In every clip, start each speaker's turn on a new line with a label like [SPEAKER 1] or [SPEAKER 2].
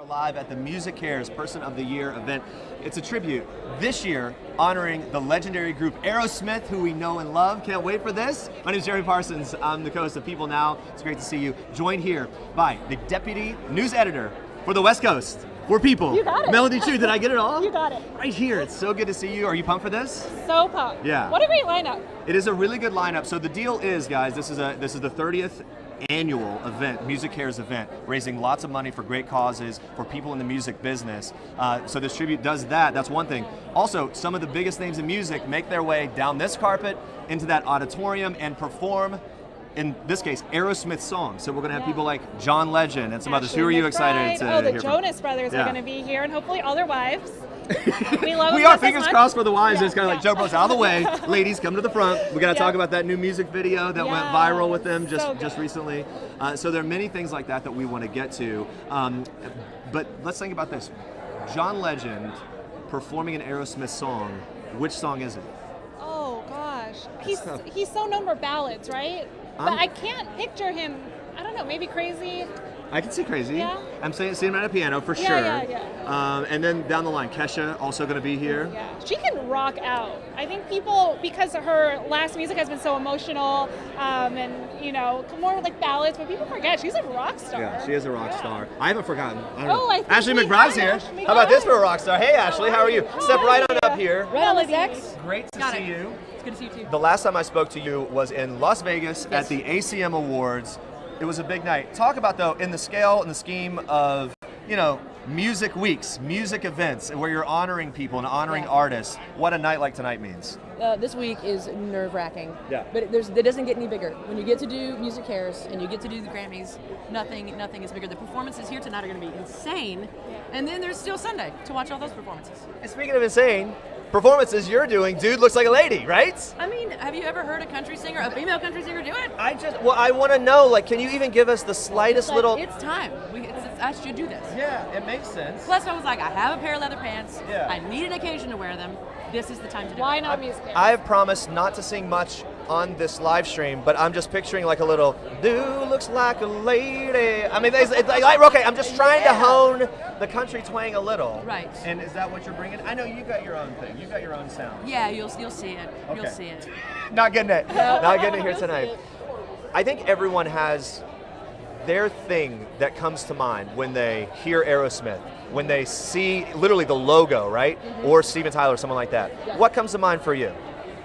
[SPEAKER 1] Live at the MusiCares Person of the Year event. It's a tribute this year honoring the legendary group Aerosmith, who we know and love. Can't wait for this. My name is Jerry Parsons. I'm the co-host of People Now. It's great to see you. Joined here by the deputy news editor for the West Coast. For People.
[SPEAKER 2] You got it.
[SPEAKER 1] Melody Chu, did I get it all?
[SPEAKER 2] You got it.
[SPEAKER 1] Right here. It's so good to see you. Are you pumped for this?
[SPEAKER 2] So pumped.
[SPEAKER 1] Yeah.
[SPEAKER 2] What a great lineup.
[SPEAKER 1] It is a really good lineup. So the deal is, guys, this is the 30th annual event, MusiCares event, raising lots of money for great causes for people in the music business. So this tribute does that. That's one thing. Also, some of the biggest names in music make their way down this carpet into that auditorium and perform, in this case, Aerosmith songs. So we're going to have people like John Legend and some others. Who are you excited to hear
[SPEAKER 2] the Jonas Brothers are going to be here, and hopefully all their wives. We love
[SPEAKER 1] we
[SPEAKER 2] them
[SPEAKER 1] are, fingers crossed for the wives. It's kind of like Joe Bros out of the way. Ladies, come to the front. We got to talk about that new music video that went viral with them just recently. So there are many things like that we want to get to. But let's think about this. John Legend performing an Aerosmith song. Which song is it?
[SPEAKER 2] Oh gosh, he's so known for ballads, right? But I can't picture him. I don't know, maybe Crazy.
[SPEAKER 1] I can see Crazy.
[SPEAKER 2] Yeah.
[SPEAKER 1] I'm seeing him at a piano for sure. And then down the line, Kesha also going to be here.
[SPEAKER 2] Yeah, she can rock out. I think people, because her last music has been so emotional, and more like ballads, but people forget she's a rock star.
[SPEAKER 1] Yeah, she is a rock star. I haven't forgotten.
[SPEAKER 2] Ashley
[SPEAKER 1] McBride's here. How about this for a rock star? Hey, Ashley, how are you? Step right on up here.
[SPEAKER 2] Melody.
[SPEAKER 1] Great to see you.
[SPEAKER 3] It's good to see you too.
[SPEAKER 1] The last time I spoke to you was in Las Vegas at the ACM Awards. It was a big night. Talk about, though, in the scale and the scheme of, music weeks, music events, where you're honoring people and honoring artists, what a night like tonight means.
[SPEAKER 3] This week is nerve-wracking,
[SPEAKER 1] yeah.
[SPEAKER 3] But it doesn't get any bigger. When you get to do MusiCares and you get to do the Grammys, nothing is bigger. The performances here tonight are going to be insane, and then there's still Sunday to watch all those performances.
[SPEAKER 1] And speaking of insane, performances you're doing, Dude Looks Like a Lady, right?
[SPEAKER 3] I mean, have you ever heard a female country singer do it?
[SPEAKER 1] I want to know, can you even give us the slightest little...
[SPEAKER 3] It's time. I should do this.
[SPEAKER 1] Yeah, it makes sense.
[SPEAKER 3] Plus, I was like, I have a pair of leather pants.
[SPEAKER 1] Yeah.
[SPEAKER 3] I need an occasion to wear them. This is the time to do it.
[SPEAKER 2] Why not MusiCares?
[SPEAKER 1] I have promised not to sing much on this live stream, but I'm just picturing like a little, Dude looks like a lady. I mean, it's like, okay, I'm just trying to hone the country twang a little.
[SPEAKER 3] Right.
[SPEAKER 1] And is that what you're bringing? I know you got your own thing. You got your own sound.
[SPEAKER 3] Yeah, you'll see it.
[SPEAKER 1] Okay.
[SPEAKER 3] You'll see it.
[SPEAKER 1] Not getting it. Not getting it here tonight. I think everyone has their thing that comes to mind when they hear Aerosmith, when they see literally the logo, right? Mm-hmm. Or Steven Tyler, someone like that. Yeah. What comes to mind for you?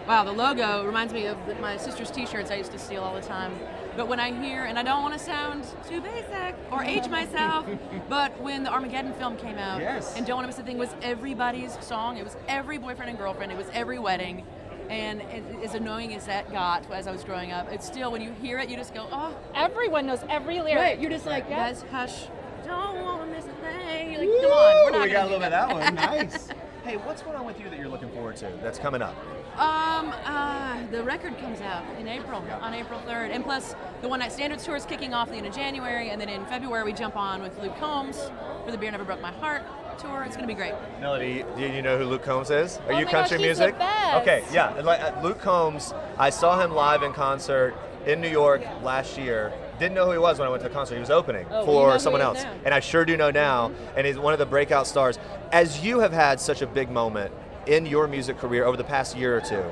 [SPEAKER 3] Wow, the logo reminds me of my sister's t-shirts I used to steal all the time. But when I hear, and I don't want to sound too basic or age myself, but when the Armageddon film came out, and Don't Want to Miss a Thing was everybody's song. It was every boyfriend and girlfriend. It was every wedding. And as annoying as that got as I was growing up, it's still, when you hear it, you just go, oh.
[SPEAKER 2] Everyone knows every lyric.
[SPEAKER 3] Right, you're just like, guys, hush. Don't want to miss a thing. You're like, come on, we're not
[SPEAKER 1] we got a little bit of that one. Nice. Hey, what's going on with you that you're looking forward to that's coming up?
[SPEAKER 3] The record comes out in April, on April 3rd. And plus, the One Night Standards tour is kicking off at the end of January. And then in February, we jump on with Luke Combs for the Beer Never Broke My Heart tour. It's going to be great.
[SPEAKER 1] Melody, do you know who Luke Combs is? Are you
[SPEAKER 2] my
[SPEAKER 1] country
[SPEAKER 2] gosh, he's
[SPEAKER 1] music?
[SPEAKER 2] the best.
[SPEAKER 1] Okay, yeah. Luke Combs, I saw him live in concert in New York last year. Didn't know who he was when I went to the concert. He was opening for someone else. And I sure do know now. And he's one of the breakout stars. As you have had such a big moment in your music career over the past year or two,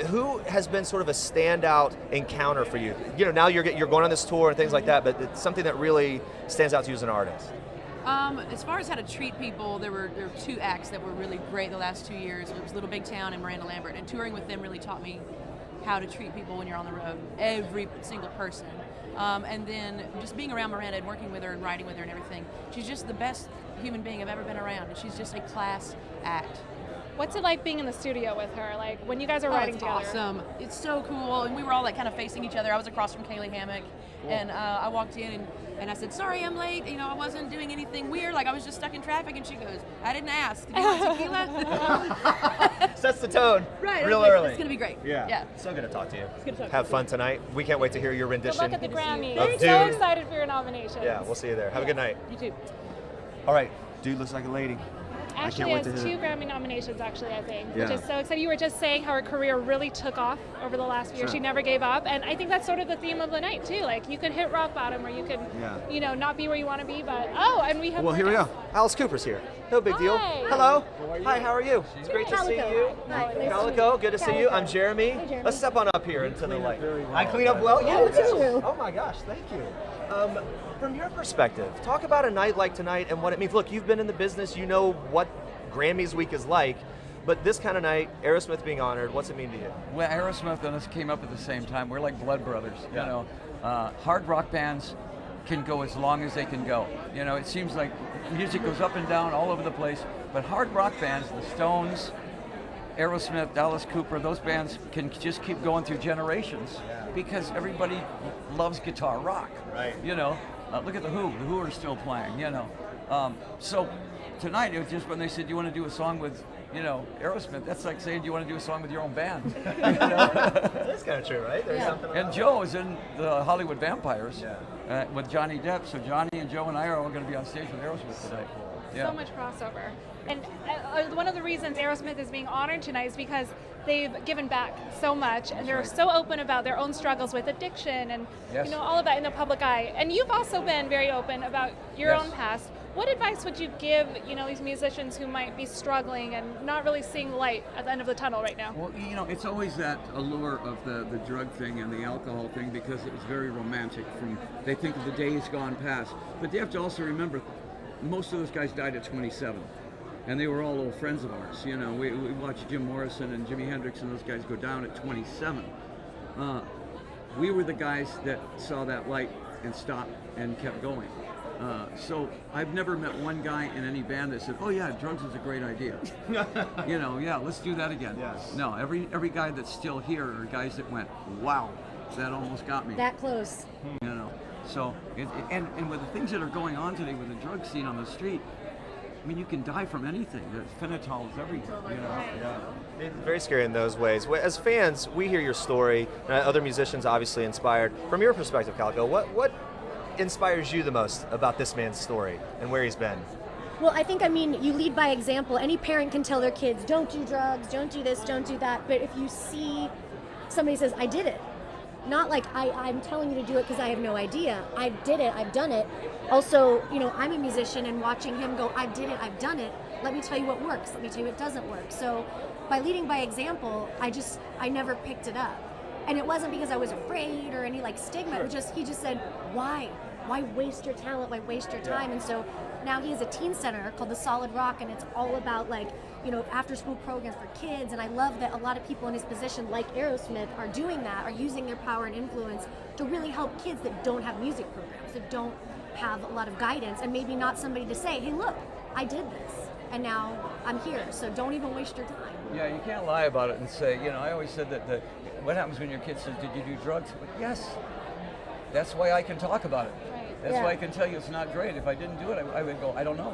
[SPEAKER 1] who has been sort of a standout encounter for you? Now you're going on this tour and things like that, but it's something that really stands out to you as an artist.
[SPEAKER 3] As far as how to treat people, there were two acts that were really great the last 2 years. It was Little Big Town and Miranda Lambert, and touring with them really taught me how to treat people when you're on the road, every single person. And then just being around Miranda and working with her and writing with her and everything, she's just the best human being I've ever been around, and she's just a class act.
[SPEAKER 2] What's it like being in the studio with her? Like when you guys are writing together?
[SPEAKER 3] Awesome. It's so cool. And we were all like kind of facing each other. I was across from Kaylee Hammock, and I walked in and I said, "Sorry, I'm late. I wasn't doing anything weird. Like I was just stuck in traffic." And she goes, "I didn't ask. Did you want tequila?"
[SPEAKER 1] Sets the tone.
[SPEAKER 3] Right.
[SPEAKER 1] Real early.
[SPEAKER 3] It's gonna be great.
[SPEAKER 1] Yeah. So good to talk to you.
[SPEAKER 3] It's good to talk
[SPEAKER 1] Have
[SPEAKER 3] to
[SPEAKER 1] fun tonight. We can't wait to hear your rendition.
[SPEAKER 2] Good luck at the Grammys.
[SPEAKER 1] Of
[SPEAKER 2] So
[SPEAKER 1] Dude.
[SPEAKER 2] excited for your nominations.
[SPEAKER 1] Yeah, we'll see you there. Have a good night.
[SPEAKER 3] You too.
[SPEAKER 1] All right, Dude Looks Like a Lady.
[SPEAKER 2] Ashley has 2 Grammy nominations, actually, I think, which is so exciting. You were just saying how her career really took off over the last few years. She never gave up, and I think that's sort of the theme of the night, too. Like, you could hit rock bottom, or you could, you know, not be where you want to be, but, and we have...
[SPEAKER 1] Well, here we go. Alice Cooper's here. No big deal. Hello. Hi, how are you? It's great to see you.
[SPEAKER 4] Hi.
[SPEAKER 1] Calico, good to see you. I'm Jeremy.
[SPEAKER 4] Hey, Jeremy.
[SPEAKER 1] Let's step on up here into the light. I clean up well? Yeah, too. Oh my gosh, thank you. From your perspective, talk about a night like tonight and what it means. Look, you've been in the business, you know what Grammys week is like, but this kind of night, Aerosmith being honored, what's it mean to you?
[SPEAKER 5] Well, Aerosmith and us came up at the same time. We're like blood brothers, you know. Hard rock bands can go as long as they can go. You know, it seems like music goes up and down all over the place, but hard rock bands, the Stones, Aerosmith, Alice Cooper, those bands can just keep going through generations because everybody loves guitar rock. Right. You know, look at the Who. The Who are still playing, you know. So tonight, it was just when they said, you want to do a song with, you know, Aerosmith, that's like saying, do you want to do a song with your own band? You know?
[SPEAKER 1] That's kind of true, right? There's something
[SPEAKER 5] and Joe is in the Hollywood Vampires with Johnny Depp, so Johnny and Joe and I are all going to be on stage with Aerosmith today.
[SPEAKER 2] So much crossover. And one of the reasons Aerosmith is being honored tonight is because they've given back so much, and they're so open about their own struggles with addiction and you know, all of that in the public eye. And you've also been very open about your own past. What advice would you give, you know, these musicians who might be struggling and not really seeing light at the end of the tunnel right now?
[SPEAKER 5] Well, you know, it's always that allure of the drug thing and the alcohol thing because it was very romantic. They think of the days gone past, but they have to also remember most of those guys died at 27. And they were all old friends of ours. You know, we watched Jim Morrison and Jimi Hendrix and those guys go down at 27. We were the guys that saw that light and stopped and kept going. So I've never met one guy in any band that said, oh yeah, drugs is a great idea. You know, yeah, let's do that again. Yes. No, every guy that's still here are guys that went, wow, that almost got me.
[SPEAKER 4] That close.
[SPEAKER 5] You know, so, and with the things that are going on today with the drug scene on the street, I mean, you can die from anything. The fentanyl is everywhere, you know.
[SPEAKER 1] It's very scary in those ways. As fans, we hear your story, and other musicians obviously inspired. From your perspective, Calico, what inspires you the most about this man's story and where he's been?
[SPEAKER 4] Well, I think, you lead by example. Any parent can tell their kids, don't do drugs, don't do this, don't do that. But if you see somebody says, I did it, not like I'm telling you to do it because I have no idea. I did it, I've done it. Also, you know, I'm a musician and watching him go, I did it, I've done it. Let me tell you what works. Let me tell you what doesn't work. So by leading by example, I never picked it up. And it wasn't because I was afraid or any like stigma. It was just, he just said, why? Why waste your talent? Why waste your time? And so now he has a teen center called the Solid Rock, and it's all about like, you know, after school programs for kids. And I love that a lot of people in his position, like Aerosmith, are doing that, are using their power and influence to really help kids that don't have music programs, that don't have a lot of guidance, and maybe not somebody to say, hey, look, I did this, and now I'm here. So don't even waste your time.
[SPEAKER 5] Yeah, you can't lie about it and say, you know, I always said that what happens when your kid says, did you do drugs? But yes, that's why I can talk about it. That's why I can tell you it's not great. If I didn't do it, I would go, I don't know.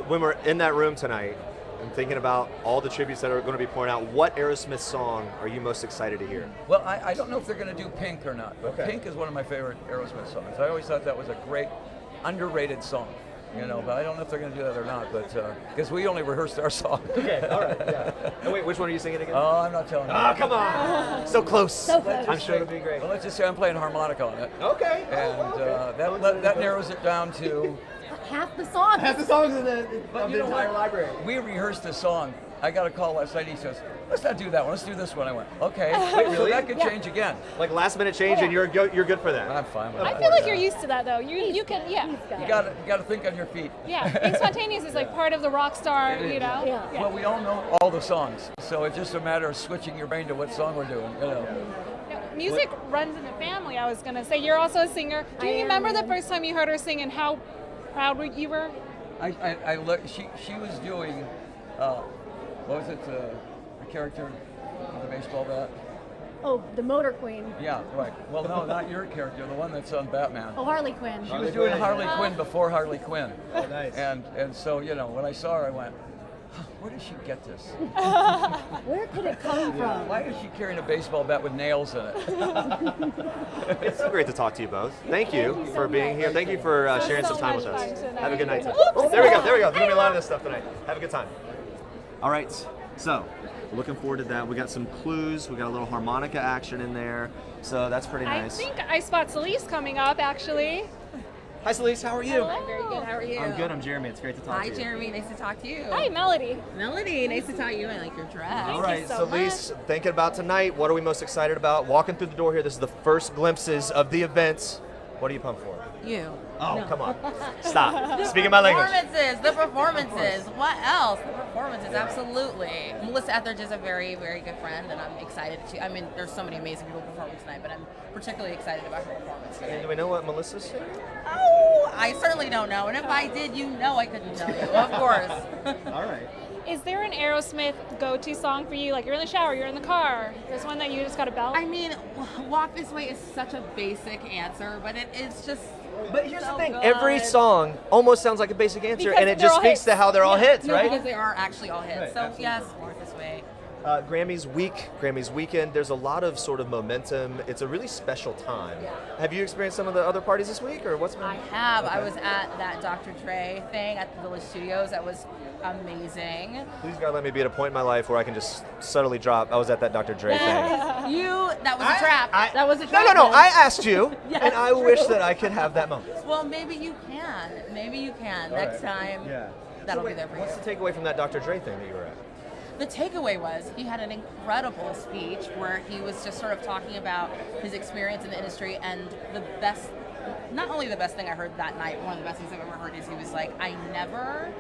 [SPEAKER 1] When we're in that room tonight and thinking about all the tributes that are going to be pouring out, what Aerosmith song are you most excited to hear?
[SPEAKER 5] Well, I don't know if they're going to do Pink or not, but Pink is one of my favorite Aerosmith songs. I always thought that was a great, underrated song. You know, but I don't know if they're going to do that or not, but because we only rehearsed our song.
[SPEAKER 1] Okay, all right, yeah. Oh, wait, which one are you singing again?
[SPEAKER 5] Oh, I'm not telling you.
[SPEAKER 1] Oh, come on! So close.
[SPEAKER 4] So close.
[SPEAKER 1] I'm sure it'll be great.
[SPEAKER 5] Well, let's just say I'm playing harmonica on it.
[SPEAKER 1] Okay.
[SPEAKER 5] And that narrows it down to
[SPEAKER 4] half the songs.
[SPEAKER 1] Half the songs in the entire
[SPEAKER 5] what?
[SPEAKER 1] library.
[SPEAKER 5] We rehearsed the song. I got a call last night. He says, let's not do that one. Let's do this one. I went, okay.
[SPEAKER 1] Wait, really?
[SPEAKER 5] So that could change again.
[SPEAKER 1] Like last minute change, and you're good for that.
[SPEAKER 5] I'm fine with that.
[SPEAKER 2] I feel like you're used to that, though. You can,
[SPEAKER 5] You got to think on your feet.
[SPEAKER 2] Yeah, being spontaneous is like part of the rock star, you know?
[SPEAKER 4] Yeah.
[SPEAKER 5] Well, we all know all the songs, so it's just a matter of switching your brain to what song we're doing, you know.
[SPEAKER 2] Music runs in the family, I was going to say. You're also a singer. Do you remember the first time you heard her sing and how proud you were?
[SPEAKER 5] I looked, she was doing, what was it, the character with the baseball bat?
[SPEAKER 4] Oh, the Motor Queen.
[SPEAKER 5] Yeah, right. Well, no, not your character, the one that's on Batman.
[SPEAKER 4] Oh, Harley Quinn.
[SPEAKER 5] She was doing Harley Quinn before Harley Quinn.
[SPEAKER 1] Oh, nice.
[SPEAKER 5] And so, you know, when I saw her, I went, where did she get this?
[SPEAKER 4] Where could it come from?
[SPEAKER 5] Why is she carrying a baseball bat with nails in it?
[SPEAKER 1] It's so great to talk to you both. Thank you for being here. Thank you for sharing some time with us. Have a good night. Oh, there we go. There's gonna be a lot of this stuff tonight. Have a good time. All right, so looking forward to that. We got some clues. We got a little harmonica action in there, so that's pretty nice.
[SPEAKER 2] I think I spot Celeste coming up, actually.
[SPEAKER 1] Hi, Celeste. How are you?
[SPEAKER 2] Hello.
[SPEAKER 6] I'm very good. How are you?
[SPEAKER 1] I'm good. I'm Jeremy. It's great to talk to you.
[SPEAKER 6] Hi, Jeremy. Nice to talk to you.
[SPEAKER 2] Hi, Melody.
[SPEAKER 6] Melody. Nice to talk to you. I like your dress.
[SPEAKER 1] All right,
[SPEAKER 2] so
[SPEAKER 1] Celeste, thinking about tonight, what are we most excited about? Walking through the door here, this is the first glimpses of the event. What are you pumped for?
[SPEAKER 6] You.
[SPEAKER 1] Oh, come on. Stop. Speaking my language.
[SPEAKER 6] The performances. What else? The performances, absolutely. Melissa Etheridge is a very, very good friend, and I'm excited to. I mean, there's so many amazing people performing tonight, but I'm particularly excited about her performance
[SPEAKER 1] And
[SPEAKER 6] today.
[SPEAKER 1] do we know what Melissa's singing?
[SPEAKER 6] Oh, I certainly don't know, and if I did, you know I couldn't tell you, of course.
[SPEAKER 1] All right.
[SPEAKER 2] Is there an Aerosmith go-to song for you? Like you're in the shower, you're in the car. There's one that you just got to belt?
[SPEAKER 6] I mean, Walk This Way is such a basic answer, but it is just.
[SPEAKER 1] But here's
[SPEAKER 6] so
[SPEAKER 1] the thing,
[SPEAKER 6] good.
[SPEAKER 1] every song almost sounds like a basic answer,
[SPEAKER 2] Because
[SPEAKER 1] and it
[SPEAKER 2] they're
[SPEAKER 1] just
[SPEAKER 2] all
[SPEAKER 1] speaks
[SPEAKER 2] hits.
[SPEAKER 1] to how they're all hits,
[SPEAKER 6] No,
[SPEAKER 1] right?
[SPEAKER 6] because they are actually all hits.
[SPEAKER 1] Right,
[SPEAKER 6] So
[SPEAKER 1] absolutely.
[SPEAKER 6] yes, Walk This Way.
[SPEAKER 1] Grammys week, Grammys weekend, there's a lot of sort of momentum. It's a really special time. Have you experienced some of the other parties this week, or what's been?
[SPEAKER 6] I have.
[SPEAKER 1] Okay.
[SPEAKER 6] I was at that Dr. Dre thing at the Village Studios. That was amazing.
[SPEAKER 1] Please God, let me be at a point in my life where I can just subtly drop, I was at that Dr. Dre thing.
[SPEAKER 6] That was a trap. That was a
[SPEAKER 1] No,
[SPEAKER 6] trap.
[SPEAKER 1] no, I asked you,
[SPEAKER 6] Yes,
[SPEAKER 1] and I wish that I could have that moment.
[SPEAKER 6] Well, maybe you can. Maybe you can. Next time. That'll be there for
[SPEAKER 1] What's
[SPEAKER 6] you.
[SPEAKER 1] the takeaway from that Dr. Dre thing that you were at?
[SPEAKER 6] The takeaway was he had an incredible speech where he was just sort of talking about his experience in the industry, and the best, not only the best thing I heard that night, one of the best things I've ever heard is he was like, I'm never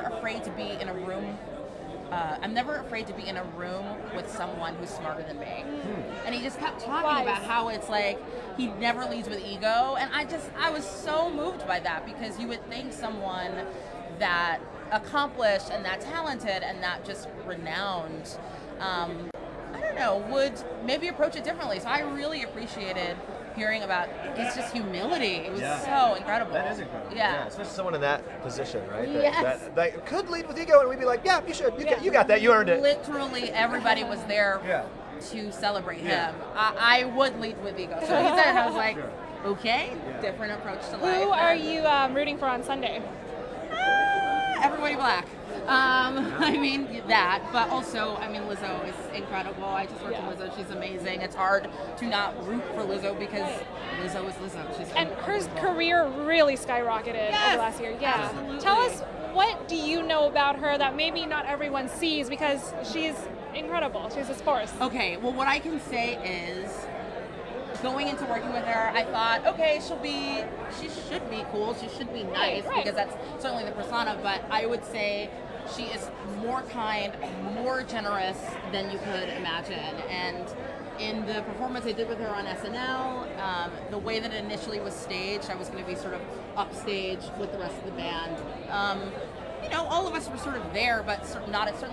[SPEAKER 6] afraid to be in a room. I'm never afraid to be in a room with someone who's smarter than me. And he just kept talking about how it's like he never leads with ego. And I was so moved by that, because you would think someone that accomplished and that talented and that just renowned, I don't know, would maybe approach it differently. So I really appreciated hearing about his just humility. It was so incredible.
[SPEAKER 1] That is incredible.
[SPEAKER 6] Yeah.
[SPEAKER 1] Especially someone in that position, right?
[SPEAKER 6] Yes.
[SPEAKER 1] That could lead with ego, and we'd be like, yeah, you should. You got that. You earned it.
[SPEAKER 6] Literally everybody was there to celebrate him. I would lead with ego. So he said it, and I was like, okay, different approach to life.
[SPEAKER 2] Who are you rooting for on Sunday?
[SPEAKER 6] Everybody Black. I mean that, but also, I mean, Lizzo is incredible. I just worked with Lizzo. She's amazing. It's hard to not root for Lizzo because Lizzo is Lizzo. She's
[SPEAKER 2] And her career really skyrocketed over last year. Yeah.
[SPEAKER 6] Absolutely.
[SPEAKER 2] Tell us, what do you know about her that maybe not everyone sees, because she's incredible. She's a force.
[SPEAKER 6] Okay, well, what I can say is, going into working with her, I thought, okay, she should be cool, she should be nice,
[SPEAKER 2] Right.
[SPEAKER 6] because that's certainly the persona, but I would say she is more kind, more generous than you could imagine. And in the performance I did with her on SNL, the way that it initially was staged, I was going to be sort of upstage with the rest of the band. All of us were sort of there, but certainly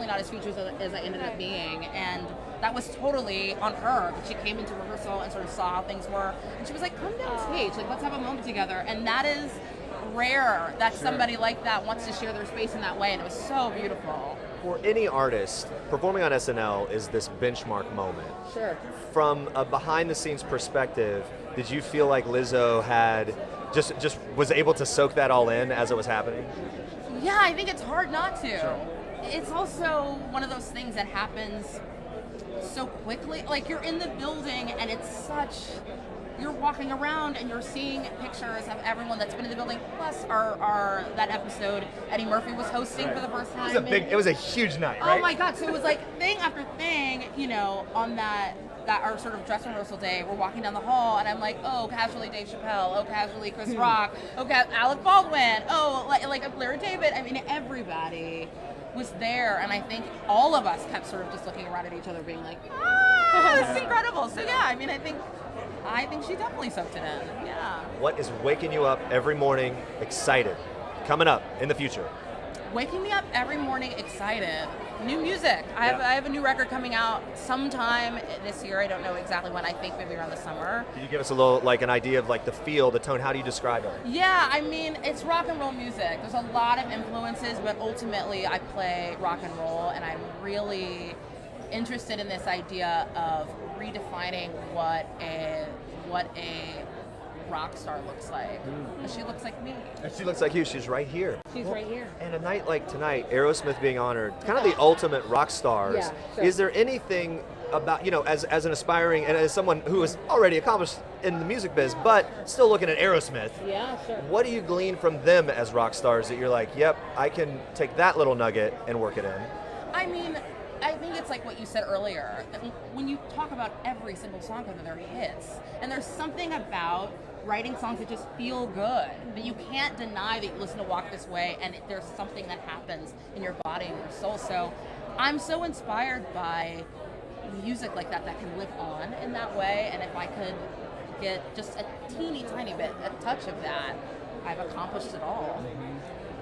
[SPEAKER 6] not as features as I ended up being. And that was totally on her. She came into rehearsal and sort of saw how things were, and she was like, "Come down stage, like let's have a moment together." And that is rare that somebody like that wants to share their space in that way, and it was so beautiful.
[SPEAKER 1] For any artist, performing on SNL is this benchmark moment.
[SPEAKER 6] Sure.
[SPEAKER 1] From a behind-the-scenes perspective, did you feel like Lizzo had just was able to soak that all in as it was happening?
[SPEAKER 6] Yeah, I think it's hard not to. Sure. It's also one of those things that happens so quickly. Like, you're in the building and you're walking around and you're seeing pictures of everyone that's been in the building. Plus, our that episode, Eddie Murphy was hosting for the first time.
[SPEAKER 1] It was a huge night, right?
[SPEAKER 6] Oh my God! So it was like thing after thing, on that our sort of dress rehearsal day. We're walking down the hall, and I'm like, oh, casually Dave Chappelle. Oh, casually Chris Rock. Oh, Alec Baldwin. Oh, like Larry David. I mean, everybody was there, and I think all of us kept sort of just looking around at each other, being like, this is incredible. So yeah, I mean, I think she definitely soaked it in. Yeah.
[SPEAKER 1] What is waking you up every morning excited, coming up in the future?
[SPEAKER 6] waking me up every morning excited. New music. I have a new record coming out sometime this year. I don't know exactly when. I think maybe around the summer.
[SPEAKER 1] Can you give us a little, like, an idea of, like, the feel, the tone? How do you describe it?
[SPEAKER 6] Yeah, I mean, it's rock and roll music. There's a lot of influences, but ultimately I play rock and roll, and I'm really interested in this idea of redefining what a rock star looks like. And she looks like me.
[SPEAKER 1] And she looks like you. She's right here.
[SPEAKER 2] She's right here.
[SPEAKER 1] And a night like tonight, Aerosmith being honored, kind of the ultimate rock stars.
[SPEAKER 4] Yeah, sure.
[SPEAKER 1] Is there anything about, you know, as an aspiring and as someone who is already accomplished in the music biz, but still looking at Aerosmith?
[SPEAKER 4] Yeah, sure.
[SPEAKER 1] What do you glean from them as rock stars that you're like, yep, I can take that little nugget and work it in?
[SPEAKER 6] I mean, I think it's like what you said earlier. When you talk about every single song of them, they're hits. And there's something about writing songs that just feel good, that you can't deny that you listen to Walk This Way and there's something that happens in your body and your soul. So I'm so inspired by music like that can live on in that way. And if I could get just a teeny tiny bit, a touch of that, I've accomplished it all.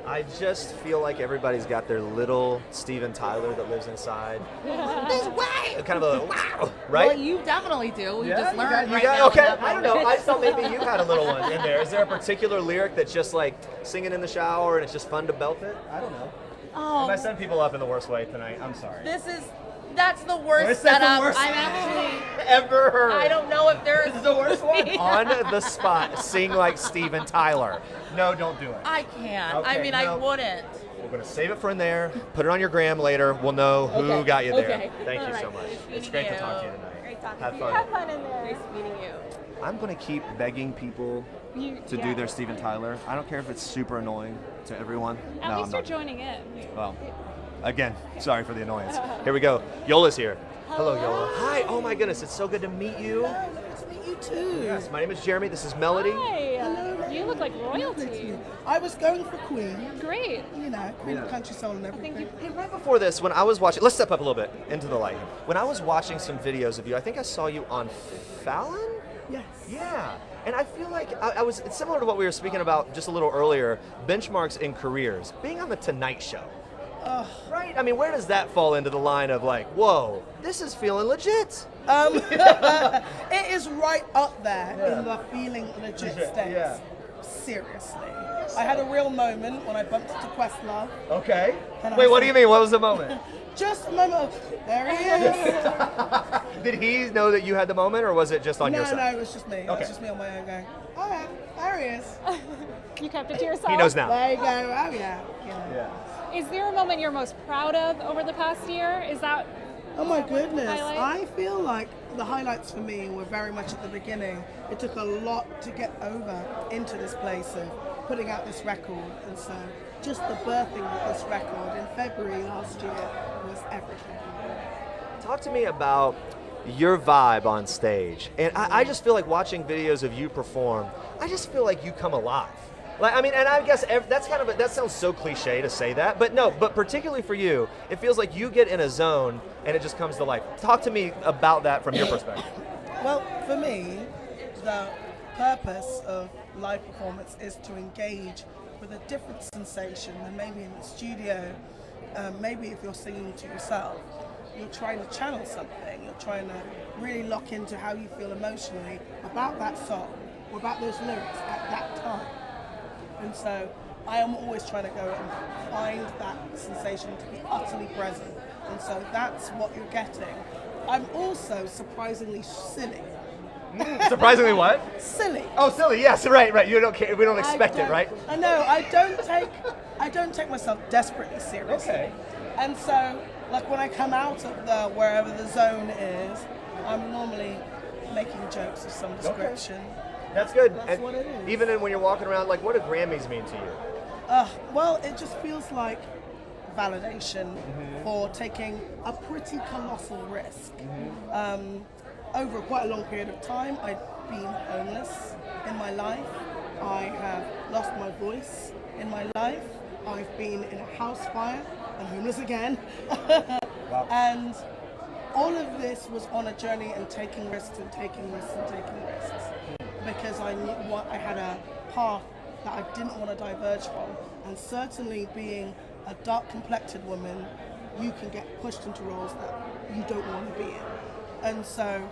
[SPEAKER 1] I just feel like everybody's got their little Steven Tyler that lives inside. This way! Kind of a wow, right?
[SPEAKER 6] Well, you definitely do. You just learned
[SPEAKER 1] you
[SPEAKER 6] right
[SPEAKER 1] got,
[SPEAKER 6] now.
[SPEAKER 1] okay, I don't know. I thought maybe you had a little one in there. Is there a particular lyric that's just like singing in the shower and it's just fun to belt it? I don't know. Am I setting people up in the worst way tonight? I'm sorry.
[SPEAKER 6] That's the worst setup I've actually
[SPEAKER 1] ever heard.
[SPEAKER 6] I don't know if there's
[SPEAKER 1] This is the worst one. On the spot, sing like Steven Tyler. No, don't do it.
[SPEAKER 6] I can't.
[SPEAKER 1] Okay,
[SPEAKER 6] I mean,
[SPEAKER 1] no.
[SPEAKER 6] I wouldn't.
[SPEAKER 1] We're gonna save it for in there. Put it on your gram later. We'll know who got you there.
[SPEAKER 4] Okay.
[SPEAKER 1] Thank you
[SPEAKER 4] All
[SPEAKER 1] so
[SPEAKER 4] right.
[SPEAKER 1] much.
[SPEAKER 6] Nice
[SPEAKER 1] It's great
[SPEAKER 6] meeting
[SPEAKER 1] to talk to you
[SPEAKER 6] you.
[SPEAKER 1] tonight.
[SPEAKER 6] Great talking
[SPEAKER 1] Have
[SPEAKER 6] to
[SPEAKER 1] fun.
[SPEAKER 2] Have fun in there.
[SPEAKER 6] Nice meeting you.
[SPEAKER 1] I'm gonna keep begging people to do their Steven Tyler. I don't care if it's super annoying to everyone.
[SPEAKER 2] At least
[SPEAKER 1] I'm
[SPEAKER 2] you're
[SPEAKER 1] not.
[SPEAKER 2] joining in.
[SPEAKER 1] Well, again, sorry for the annoyance. Here we go. Yola's here. Hello, Yola. Hi. Oh my goodness, it's so good to meet you.
[SPEAKER 7] Nice to meet you too.
[SPEAKER 1] Yes, my name is Jeremy. This is Melody.
[SPEAKER 2] Hi. You look like royalty.
[SPEAKER 7] Thank you. I was going for Queen,
[SPEAKER 2] Great.
[SPEAKER 7] you know, Queen of Country Soul and everything.
[SPEAKER 1] Hey, right before this, when I was watching, let's step up a little bit into the light. When I was watching some videos of you, I think I saw you on Fallon?
[SPEAKER 7] Yes.
[SPEAKER 1] Yeah. And I feel like it's similar to what we were speaking about just a little earlier, benchmarks in careers. Being on the Tonight Show. Right? I mean, where does that fall into the line of like, whoa, this is feeling legit?
[SPEAKER 7] It is right up there in the feeling legit stakes.
[SPEAKER 1] Yeah.
[SPEAKER 7] Seriously. I had a real moment when I bumped into Questlove.
[SPEAKER 1] Okay.
[SPEAKER 7] And I
[SPEAKER 1] Wait, what
[SPEAKER 7] said-
[SPEAKER 1] do you mean? What was the moment?
[SPEAKER 7] Just a moment of, there he is.
[SPEAKER 1] Did he know that you had the moment, or was it just on your
[SPEAKER 7] No,
[SPEAKER 1] side?
[SPEAKER 7] it was just me. It
[SPEAKER 1] Okay.
[SPEAKER 7] was just me on my own going, oh yeah, there he is.
[SPEAKER 2] You kept it to yourself.
[SPEAKER 1] He knows now.
[SPEAKER 7] There you go, oh yeah.
[SPEAKER 2] Is there a moment you're most proud of over the past year? Is that
[SPEAKER 7] Oh my goodness.
[SPEAKER 2] highlight?
[SPEAKER 7] I feel like the highlights for me were very much at the beginning. It took a lot to get over into this place of putting out this record. And so just the birthing of this record in February last year was everything.
[SPEAKER 1] Talk to me about your vibe on stage. And I just feel like watching videos of you perform, I just feel like you come alive. Like, I mean, and I guess that's kind of that sounds so cliche to say that, but no, but particularly for you, it feels like you get in a zone and it just comes to life. Talk to me about that from your perspective.
[SPEAKER 7] Well, for me, the purpose of live performance is to engage with a different sensation than maybe in the studio. Maybe if you're singing to yourself, you're trying to channel something. You're trying to really lock into how you feel emotionally about that song or about those lyrics at that time. And so I am always trying to go and find that sensation to be utterly present. And so that's what you're getting. I'm also surprisingly silly.
[SPEAKER 1] Surprisingly what?
[SPEAKER 7] Silly.
[SPEAKER 1] Oh, silly, yes, right. You don't care, we don't expect it, right?
[SPEAKER 7] I know, I don't take myself desperately seriously.
[SPEAKER 1] Okay.
[SPEAKER 7] And so, like when I come out of the wherever the zone is, I'm normally making jokes of some description.
[SPEAKER 1] That's good.
[SPEAKER 7] That's
[SPEAKER 1] and
[SPEAKER 7] what it is.
[SPEAKER 1] Even when you're walking around, like, what do Grammys mean to you?
[SPEAKER 7] Well, it just feels like validation for taking a pretty colossal risk. Over quite a long period of time, I've been homeless in my life. I have lost my voice in my life. I've been in a house fire and homeless again.
[SPEAKER 1] Wow.
[SPEAKER 7] And all of this was on a journey and taking risks and taking risks and taking risks. Because I knew I had a path that I didn't want to diverge from. And certainly being a dark complected woman, you can get pushed into roles that you don't want to be in. And so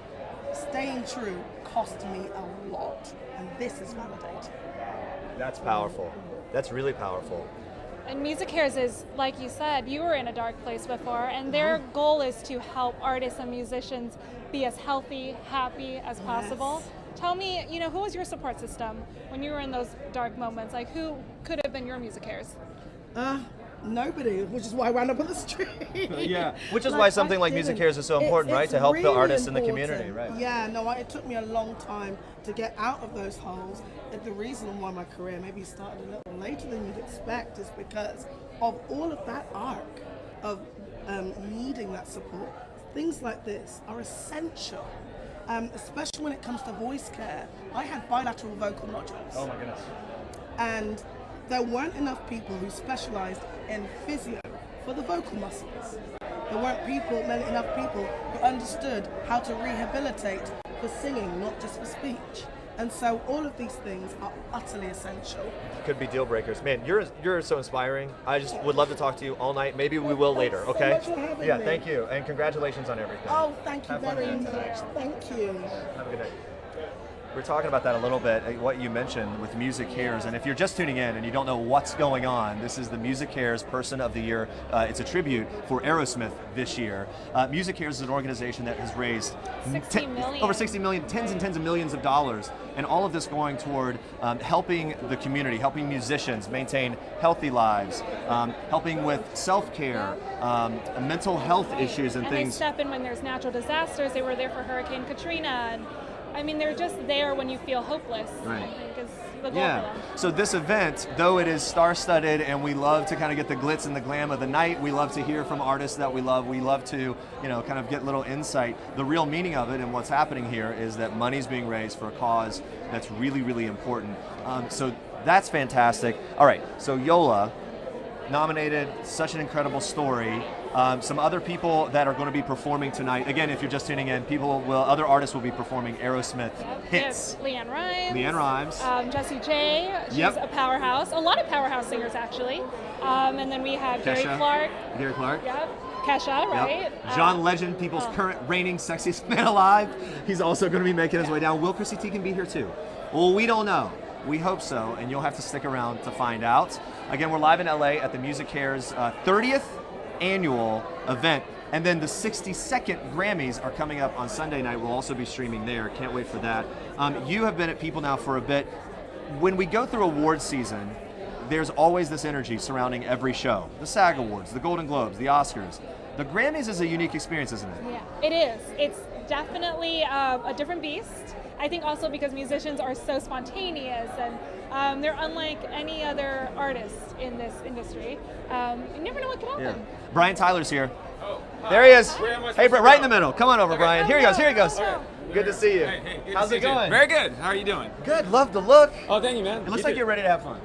[SPEAKER 7] staying true cost me a lot, and this is validating.
[SPEAKER 1] That's powerful. That's really powerful.
[SPEAKER 2] And MusiCares is, like you said, you were in a dark place before, and their goal is to help artists and musicians be as healthy, happy as possible.
[SPEAKER 7] Yes.
[SPEAKER 2] Tell me, who was your support system when you were in those dark moments? Like, who could have been your MusiCares?
[SPEAKER 7] Nobody, which is why I wound up on the street.
[SPEAKER 1] Yeah, which is why something like MusiCares is so important, right? To help the artists in the community, right?
[SPEAKER 7] Yeah, no, it took me a long time to get out of those holes. And the reason why my career maybe started a little later than you'd expect is because of all of that arc of needing that support. Things like this are essential, especially when it comes to voice care. I had bilateral vocal nodules.
[SPEAKER 1] Oh my goodness.
[SPEAKER 7] And there weren't enough people who specialized in physio for the vocal muscles. There weren't enough people who understood how to rehabilitate for singing, not just for speech. And so all of these things are utterly essential.
[SPEAKER 1] Could be deal breakers. Man, you're so inspiring. I just would love to talk to you all night. Maybe we will later,
[SPEAKER 7] Thanks
[SPEAKER 1] okay?
[SPEAKER 7] so much for having
[SPEAKER 1] yeah,
[SPEAKER 7] me.
[SPEAKER 1] thank you. And congratulations on everything.
[SPEAKER 7] Oh, thank you
[SPEAKER 1] Have fun
[SPEAKER 7] very
[SPEAKER 1] with it
[SPEAKER 7] much.
[SPEAKER 1] tonight.
[SPEAKER 7] Thank you.
[SPEAKER 1] Have a good night. We're talking about that a little bit, what you mentioned with MusiCares, and if you're just tuning in and you don't know what's going on, this is the MusiCares Person of the Year. It's a tribute for Aerosmith this year. MusiCares is an organization that has raised over 60 million, tens and tens of millions of dollars, and all of this going toward helping the community, helping musicians maintain healthy lives, helping with self-care, mental health issues and things.
[SPEAKER 2] They step in when there's natural disasters. They were there for Hurricane Katrina. And they're just there when you feel hopeless,
[SPEAKER 1] right.
[SPEAKER 2] I think is the goal for them.
[SPEAKER 1] So this event, though it is star-studded and we love to kind of get the glitz and the glam of the night, we love to hear from artists that we love to, kind of get little insight. The real meaning of it and what's happening here is that money's being raised for a cause that's really, really important. So that's fantastic. All right, so Yola, nominated, such an incredible story. Some other people that are going to be performing tonight. Again, if you're just tuning in, other artists will be performing Aerosmith hits.
[SPEAKER 2] Leann Rimes.
[SPEAKER 1] Leann Rimes.
[SPEAKER 2] Jessie J. She's a powerhouse. A lot of powerhouse singers, actually. And then we have
[SPEAKER 1] Kesha.
[SPEAKER 2] Gary Clark.
[SPEAKER 1] Yep.
[SPEAKER 2] Yep. Kesha, right?
[SPEAKER 1] Yep. John Legend, people's current reigning sexiest man alive. He's also going to be making his way down. Will Chrissy T can be here too? Well, we don't know. We hope so, and you'll have to stick around to find out. Again, we're live in LA at the MusiCares 30th annual event, and then the 62nd Grammys are coming up on Sunday night. We'll also be streaming there. Can't wait for that. You have been at People now for a bit. When we go through award season, there's always this energy surrounding every show. The SAG Awards, the Golden Globes, the Oscars. The Grammys is a unique experience, isn't it?
[SPEAKER 2] Yeah, it is. It's definitely a different beast. I think also because musicians are so spontaneous and they're unlike any other artist in this industry. You never know what can happen.
[SPEAKER 1] Yeah. Brian Tyler's here. There he is. Hey, right in the middle. Come on over, Brian. Here he goes. Here he goes. Good to see you.
[SPEAKER 8] Hey,
[SPEAKER 1] How's it going?
[SPEAKER 8] Very good. How are you doing?
[SPEAKER 1] Good. Love the look.
[SPEAKER 8] Oh, thank you, man.
[SPEAKER 1] It looks like you're ready to have fun.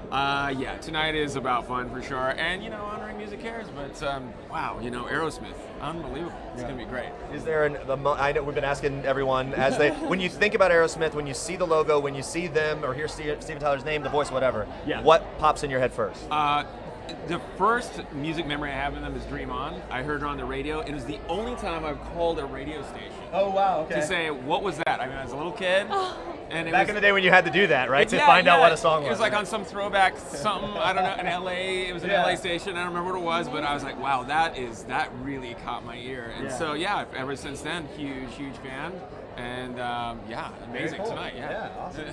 [SPEAKER 8] Yeah. Tonight is about fun for sure, and honoring MusiCares. But wow, Aerosmith, unbelievable. It's gonna be great.
[SPEAKER 1] Is there I know we've been asking everyone when you think about Aerosmith, when you see the logo, when you see them or hear Steven Tyler's name, the voice, whatever.
[SPEAKER 8] Yeah.
[SPEAKER 1] What pops in your head first?
[SPEAKER 8] The first music memory I have of them is Dream On. I heard it on the radio. It was the only time I've called a radio station.
[SPEAKER 1] Oh, wow, okay.
[SPEAKER 8] To say, what was that? I was a little kid. And
[SPEAKER 1] Back in the day when you had to do that, right? To find out what a song was.
[SPEAKER 8] It was like on some throwback something, I don't know, in LA. It was an LA station. I don't remember what it was, but I was like, wow, that really caught my ear. And so, ever since then, huge fan. And amazing tonight. Yeah, awesome.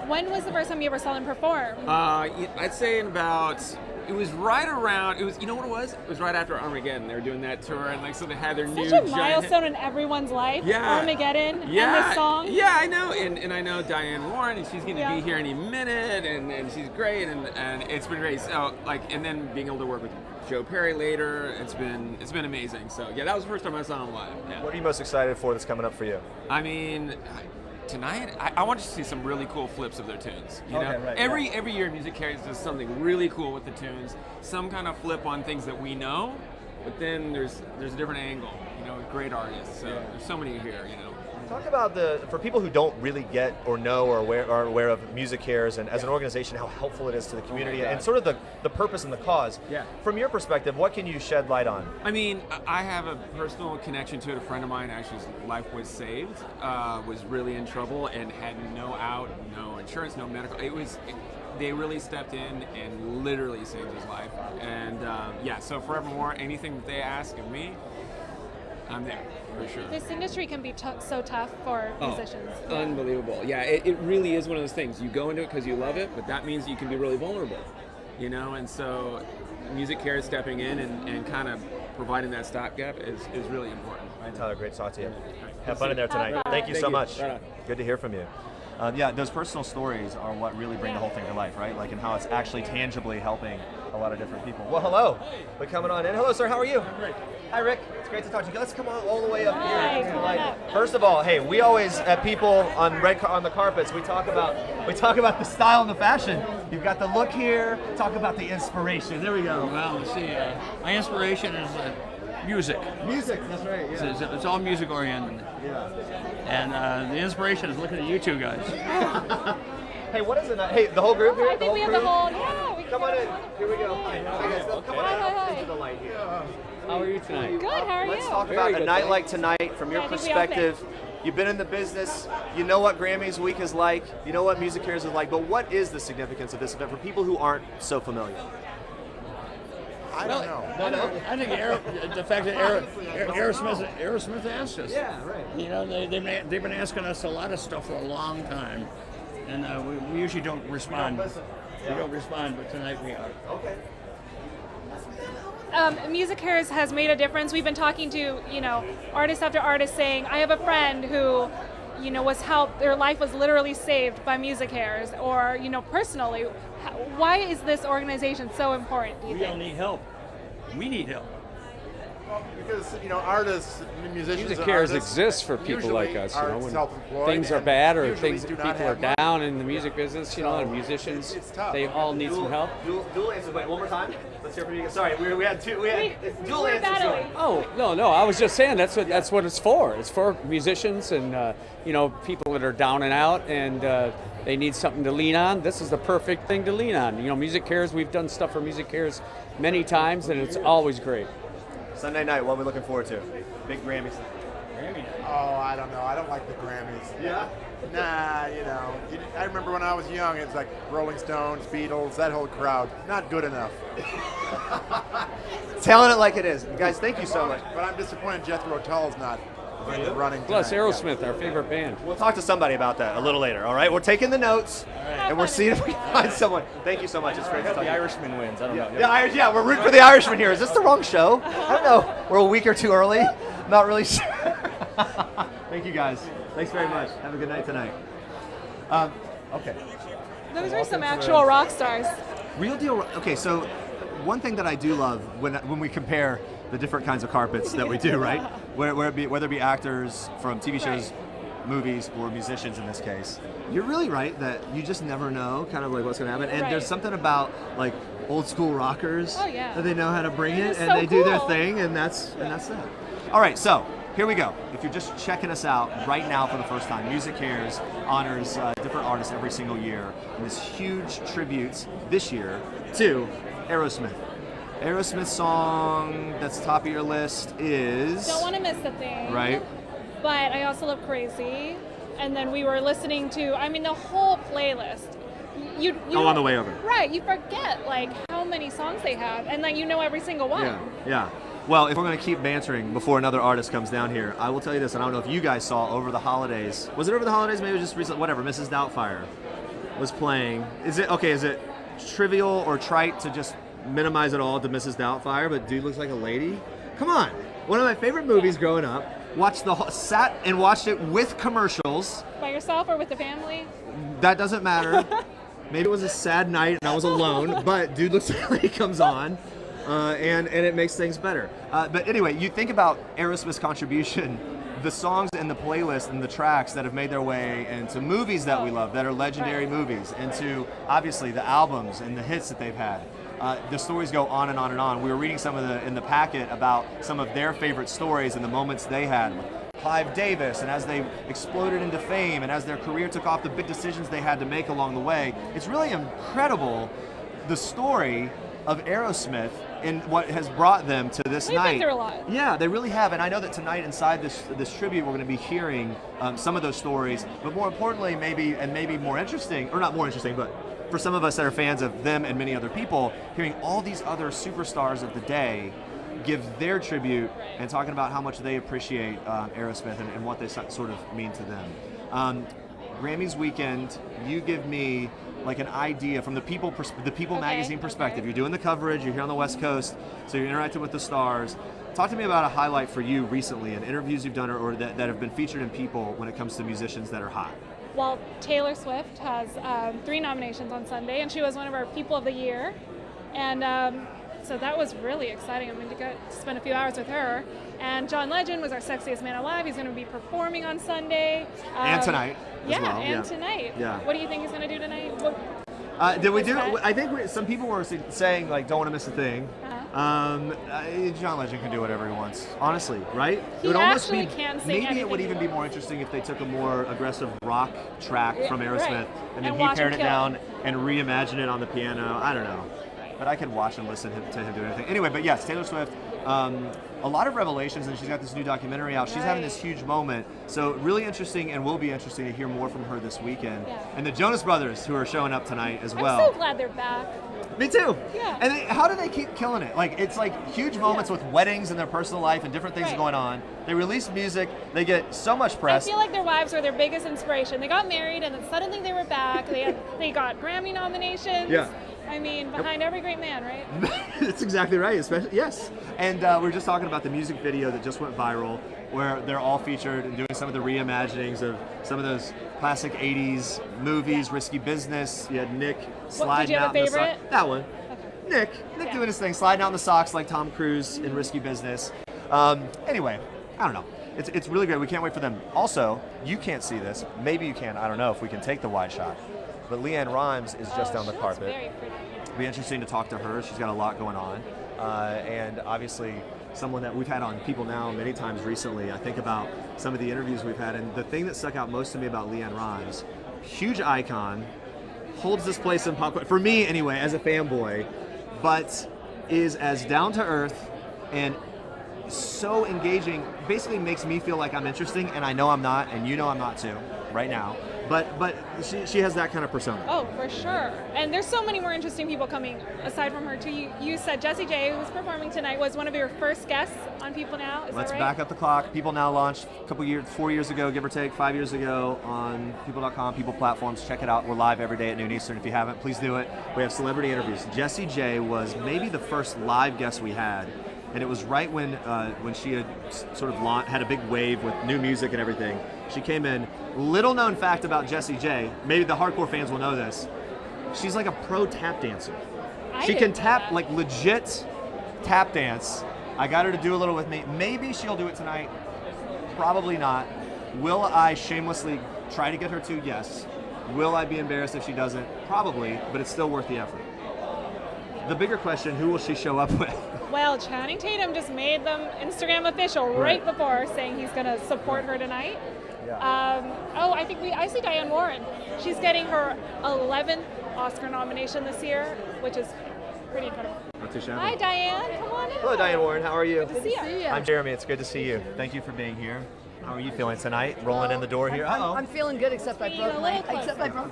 [SPEAKER 2] When was the first time you ever saw them perform?
[SPEAKER 8] I'd say it was right around, you know what it was? It was right after Armageddon. They were doing that tour, and so they had their new
[SPEAKER 2] Such a milestone in everyone's life. Armageddon and this song.
[SPEAKER 8] Yeah, I know. And I know Diane Warren, and she's going to be here any minute, and she's great, and it's been great. So, and then being able to work with Joe Perry later, it's been amazing. So, that was the first time I saw him live. Yeah.
[SPEAKER 1] What are you most excited for that's coming up for you?
[SPEAKER 8] Tonight, I want to see some really cool flips of their tunes.
[SPEAKER 1] Right,
[SPEAKER 8] every year, MusiCares does something really cool with the tunes. Some kind of flip on things that we know, but then there's a different angle. With great artists. So there's so many here.
[SPEAKER 1] Talk about for people who don't really get or know or are aware of MusiCares and as an organization, how helpful it is to the community and sort of the purpose and the cause.
[SPEAKER 8] Yeah.
[SPEAKER 1] From your perspective, what can you shed light on?
[SPEAKER 8] I mean, I have a personal connection to it. A friend of mine actually, his life was saved, was really in trouble and had no out, no insurance, no medical. They really stepped in and literally saved his life. And so forevermore, anything that they ask of me, I'm there, for sure.
[SPEAKER 2] This industry can be so tough for musicians.
[SPEAKER 8] Unbelievable. Yeah, it really is one of those things. You go into it because you love it, but that means you can be really vulnerable, and so MusiCares stepping in and kind of providing that stopgap is really important.
[SPEAKER 1] Ryan Tyler, great to talk to you. Have fun in there tonight. Thank you so much. Good to hear from you. Those personal stories are what really bring the whole thing to life, right? Like, and how it's actually tangibly helping a lot of different people. Well, hello. We're coming on in. Hello, sir. How are you? I'm great. Hi, Rick. It's great to talk to you. Let's come on all the way up here. First of all, hey, we always at People on the carpets, we talk about the style and the fashion. You've got the look here. Talk about the inspiration. There we go.
[SPEAKER 9] Well, let's see. My inspiration is music.
[SPEAKER 1] Music. That's right. Yeah.
[SPEAKER 9] It's all music oriented.
[SPEAKER 1] Yeah.
[SPEAKER 9] And the inspiration is looking at you two guys.
[SPEAKER 1] Hey, what is it? Hey, the whole group here?
[SPEAKER 2] I think we have the whole. Come
[SPEAKER 1] on in. Here we go. Come on into the light here.
[SPEAKER 9] How are you tonight?
[SPEAKER 2] Good. How are you?
[SPEAKER 1] Let's talk about a night like tonight from your perspective. You've been in the business. You know what Grammys Week is like. You know what MusiCares is like. But what is the significance of this event for people who aren't so familiar?
[SPEAKER 10] I don't know.
[SPEAKER 9] I think the fact that Aerosmith asked us.
[SPEAKER 1] Yeah, right.
[SPEAKER 9] They've been asking us a lot of stuff for a long time, and we usually don't respond. We don't respond, but tonight we are. Okay.
[SPEAKER 2] MusiCares has made a difference. We've been talking to, artist after artist saying, I have a friend who, was helped, their life was literally saved by MusiCares, or, personally. Why is this organization so important, do you think?
[SPEAKER 9] We don't need help. We need help.
[SPEAKER 10] Because artists, musicians,
[SPEAKER 11] MusiCares exists for people like us. When things are bad or people are down in the music business, and musicians, they all need some help.
[SPEAKER 1] Dual answers. Wait, one more time. Let's hear from you. Sorry, we had two. Dual answers.
[SPEAKER 11] Oh no! I was just saying that's what it's for. It's for musicians and people that are down and out and they need something to lean on. This is the perfect thing to lean on. MusiCares. We've done stuff for MusiCares many times, and it's always great.
[SPEAKER 1] Sunday night, what are we looking forward to? Big Grammys.
[SPEAKER 10] Oh, I don't know. I don't like the Grammys.
[SPEAKER 1] Yeah?
[SPEAKER 10] Nah, I remember when I was young, it was like Rolling Stones, Beatles, that whole crowd. Not good enough.
[SPEAKER 1] Telling it like it is. Guys, thank you so much.
[SPEAKER 10] But I'm disappointed Jethro Tull's not in the running
[SPEAKER 11] Plus
[SPEAKER 10] tonight.
[SPEAKER 11] Aerosmith, our favorite band.
[SPEAKER 1] We'll talk to somebody about that a little later, all right? We're taking the notes, and we're seeing if we can find someone. Thank you so much. It's great to talk to you.
[SPEAKER 11] The Irishman wins. I don't know.
[SPEAKER 1] Yeah, we're rooting for the Irishman here. Is this the wrong show? I don't know. We're a week or two early. Not really sure. Thank you, guys. Thanks very much. Have a good night tonight. Okay.
[SPEAKER 2] Those are some actual rock stars.
[SPEAKER 1] Real deal. Okay, so one thing that I do love when we compare the different kinds of carpets that we do, right? Whether it be actors from TV shows, movies, or musicians in this case, you're really right that you just never know kind of like what's going to happen. And there's something about like old school rockers that they know how to bring it, and they do their thing, and that's that. All right, so here we go. If you're just checking us out right now for the first time, MusiCares honors different artists every single year, and this huge tribute this year to Aerosmith. Aerosmith song that's top of your list is
[SPEAKER 2] Don't Want to Miss a Thing.
[SPEAKER 1] Right.
[SPEAKER 2] But I also love Crazy. And then we were listening to, the whole playlist. You
[SPEAKER 1] on the way over.
[SPEAKER 2] Right. You forget how many songs they have, and every single one.
[SPEAKER 1] Yeah. Well, if we're going to keep bantering before another artist comes down here, I will tell you this, and I don't know if you guys saw over the holidays. Was it over the holidays? Maybe it was just recent. Whatever. Mrs. Doubtfire was playing. Is it trivial or trite to just minimize it all to Mrs. Doubtfire, but dude looks like a lady? Come on. One of my favorite movies growing up. Sat and watched it with commercials.
[SPEAKER 2] By yourself or with the family?
[SPEAKER 1] That doesn't matter. Maybe it was a sad night and I was alone, but dude looks like he comes on, and it makes things better. But anyway, you think about Aerosmith's contribution, the songs and the playlist and the tracks that have made their way into movies that we love, that are legendary movies, into obviously the albums and the hits that they've had. The stories go on and on and on. We were reading some in the packet about some of their favorite stories and the moments they had. Clive Davis, and as they exploded into fame, and as their career took off, the big decisions they had to make along the way. It's really incredible, the story of Aerosmith and what has brought them to this night.
[SPEAKER 2] They've been through a lot.
[SPEAKER 1] Yeah, they really have, and I know that tonight inside this tribute, we're going to be hearing some of those stories, but more importantly, maybe more interesting, or not more interesting, but for some of us that are fans of them and many other people, hearing all these other superstars of the day give their tribute and talking about how much they appreciate Aerosmith and what they sort of mean to them. Grammys weekend, you give me like an idea from the People magazine perspective. You're doing the coverage, you're here on the West Coast, so you're interacting with the stars. Talk to me about a highlight for you recently in interviews you've done or that have been featured in People when it comes to musicians that are hot.
[SPEAKER 2] Well, Taylor Swift has 3 nominations on Sunday, and she was one of our People of the Year. And so that was really exciting. I mean, to get to spend a few hours with her. And John Legend was our sexiest man alive. He's going to be performing on Sunday.
[SPEAKER 1] And tonight as
[SPEAKER 2] yeah,
[SPEAKER 1] well.
[SPEAKER 2] and tonight.
[SPEAKER 1] Yeah.
[SPEAKER 2] What do you think he's going to do tonight?
[SPEAKER 1] Did we do? I think some people were saying like, don't want to miss a thing. John Legend can do whatever he wants, honestly, right?
[SPEAKER 2] He
[SPEAKER 1] it would almost be
[SPEAKER 2] can sing
[SPEAKER 1] maybe
[SPEAKER 2] anything
[SPEAKER 1] it would
[SPEAKER 2] he
[SPEAKER 1] even be more interesting if they took a more aggressive rock track from Aerosmith
[SPEAKER 2] right.
[SPEAKER 1] and then
[SPEAKER 2] And
[SPEAKER 1] he
[SPEAKER 2] watch
[SPEAKER 1] pared
[SPEAKER 2] him
[SPEAKER 1] it
[SPEAKER 2] kill
[SPEAKER 1] down
[SPEAKER 2] it.
[SPEAKER 1] and reimagine it on the piano. I don't know. But I could watch and listen to him do anything. Anyway, but yes, Taylor Swift, a lot of revelations, and she's got this new documentary out. She's having this huge moment. So really interesting, and will be interesting to hear more from her this weekend.
[SPEAKER 2] Yeah.
[SPEAKER 1] And the Jonas Brothers, who are showing up tonight as well.
[SPEAKER 2] I'm so glad they're back.
[SPEAKER 1] Me too.
[SPEAKER 2] Yeah.
[SPEAKER 1] And how do they keep killing it? Like, it's like huge moments with weddings and their personal life and different things going on. They release music. They get so much press.
[SPEAKER 2] I feel like their wives were their biggest inspiration. They got married, and then suddenly they were back. They got Grammy nominations.
[SPEAKER 1] Yeah.
[SPEAKER 2] I mean, behind every great man, right?
[SPEAKER 1] That's exactly right. Especially yes. And we were just talking about the music video that just went viral, where they're all featured and doing some of the reimaginings of some of those classic '80s movies. Risky Business. You had Nick sliding out in the socks. That one. Okay. Nick doing his thing, sliding out in the socks like Tom Cruise in Risky Business. Anyway, I don't know. It's really great. We can't wait for them. Also, you can't see this. Maybe you can. I don't know if we can take the wide shot. But Leann Rimes is just on the carpet.
[SPEAKER 2] Very pretty.
[SPEAKER 1] It'll be interesting to talk to her. She's got a lot going on. And obviously, someone that we've had on People Now many times recently. I think about some of the interviews we've had. And the thing that stuck out most to me about Leann Rimes, huge icon, holds this place in pop culture, for me anyway, as a fanboy, but is as down to earth and so engaging, basically makes me feel like I'm interesting, and I know I'm not, and you know I'm not too, right now. But she has that kind of persona.
[SPEAKER 2] Oh, for sure. And there's so many more interesting people coming aside from her too. You said Jessie J, who's performing tonight, was one of your first guests on People Now. Is
[SPEAKER 1] Let's
[SPEAKER 2] that right?
[SPEAKER 1] back up the clock. People Now launched a couple years, 4 years ago, give or take, 5 years ago on people.com, People platforms. Check it out. We're live every day at noon Eastern. If you haven't, please do it. We have celebrity interviews. Jessie J was maybe the first live guest we had. And it was right when she had sort of had a big wave with new music and everything. She came in. Little known fact about Jessie J, maybe the hardcore fans will know this. She's like a pro tap dancer. She can tap, like legit tap dance. I got her to do a little with me. Maybe she'll do it tonight. Probably not. Will I shamelessly try to get her to? Yes. Will I be embarrassed if she doesn't? Probably, but it's still worth the effort. The bigger question, who will she show up with?
[SPEAKER 2] Well, Channing Tatum just made them Instagram official right before, saying he's going to support her tonight. Yeah. I see Diane Warren. She's getting her 11th Oscar nomination this year, which is pretty incredible.
[SPEAKER 1] Not too shabby.
[SPEAKER 2] Hi, Diane. Come on in.
[SPEAKER 1] Hello, Diane Warren. How are you?
[SPEAKER 2] Good to see you.
[SPEAKER 1] I'm Jeremy. It's good to see you. Thank you for being here. How are you feeling tonight? Rolling in the door here.
[SPEAKER 12] I'm feeling good, except I broke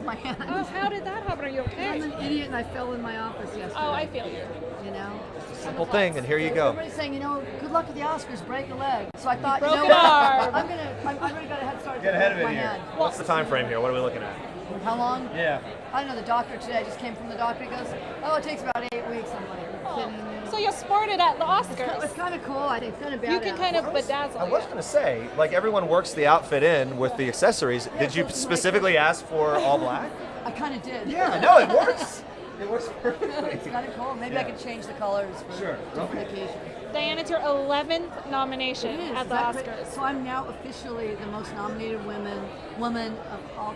[SPEAKER 12] my hand.
[SPEAKER 2] Oh, how did that happen? Are you okay?
[SPEAKER 12] I'm an idiot, and I fell in my office yesterday.
[SPEAKER 2] Oh, I feel you.
[SPEAKER 12] You know.
[SPEAKER 1] Simple thing, and here you go.
[SPEAKER 12] Everybody's saying, good luck at the Oscars, break a leg. So I thought,
[SPEAKER 2] broke an arm.
[SPEAKER 12] I've already got a head start.
[SPEAKER 1] Get ahead of it
[SPEAKER 12] my
[SPEAKER 1] here.
[SPEAKER 12] hand.
[SPEAKER 1] What's the time frame here? What are we looking at?
[SPEAKER 12] How long?
[SPEAKER 1] Yeah.
[SPEAKER 12] I don't know. The doctor today, I just came from the doctor. He goes, it takes about 8 weeks. I'm like,
[SPEAKER 2] So you'll sport it at the Oscars.
[SPEAKER 12] It's kind of cool. I think it's kind of bad.
[SPEAKER 2] You can kind of bedazzle.
[SPEAKER 1] I was going to say, like everyone works the outfit in with the accessories. Did you specifically ask for all black?
[SPEAKER 12] I kind of did.
[SPEAKER 1] Yeah, no, it works. It works perfectly.
[SPEAKER 12] It's kind of cool. Maybe I could change the colors for different occasions.
[SPEAKER 2] Diane, it's your 11th nomination at the Oscars.
[SPEAKER 12] So I'm now officially the most nominated woman of all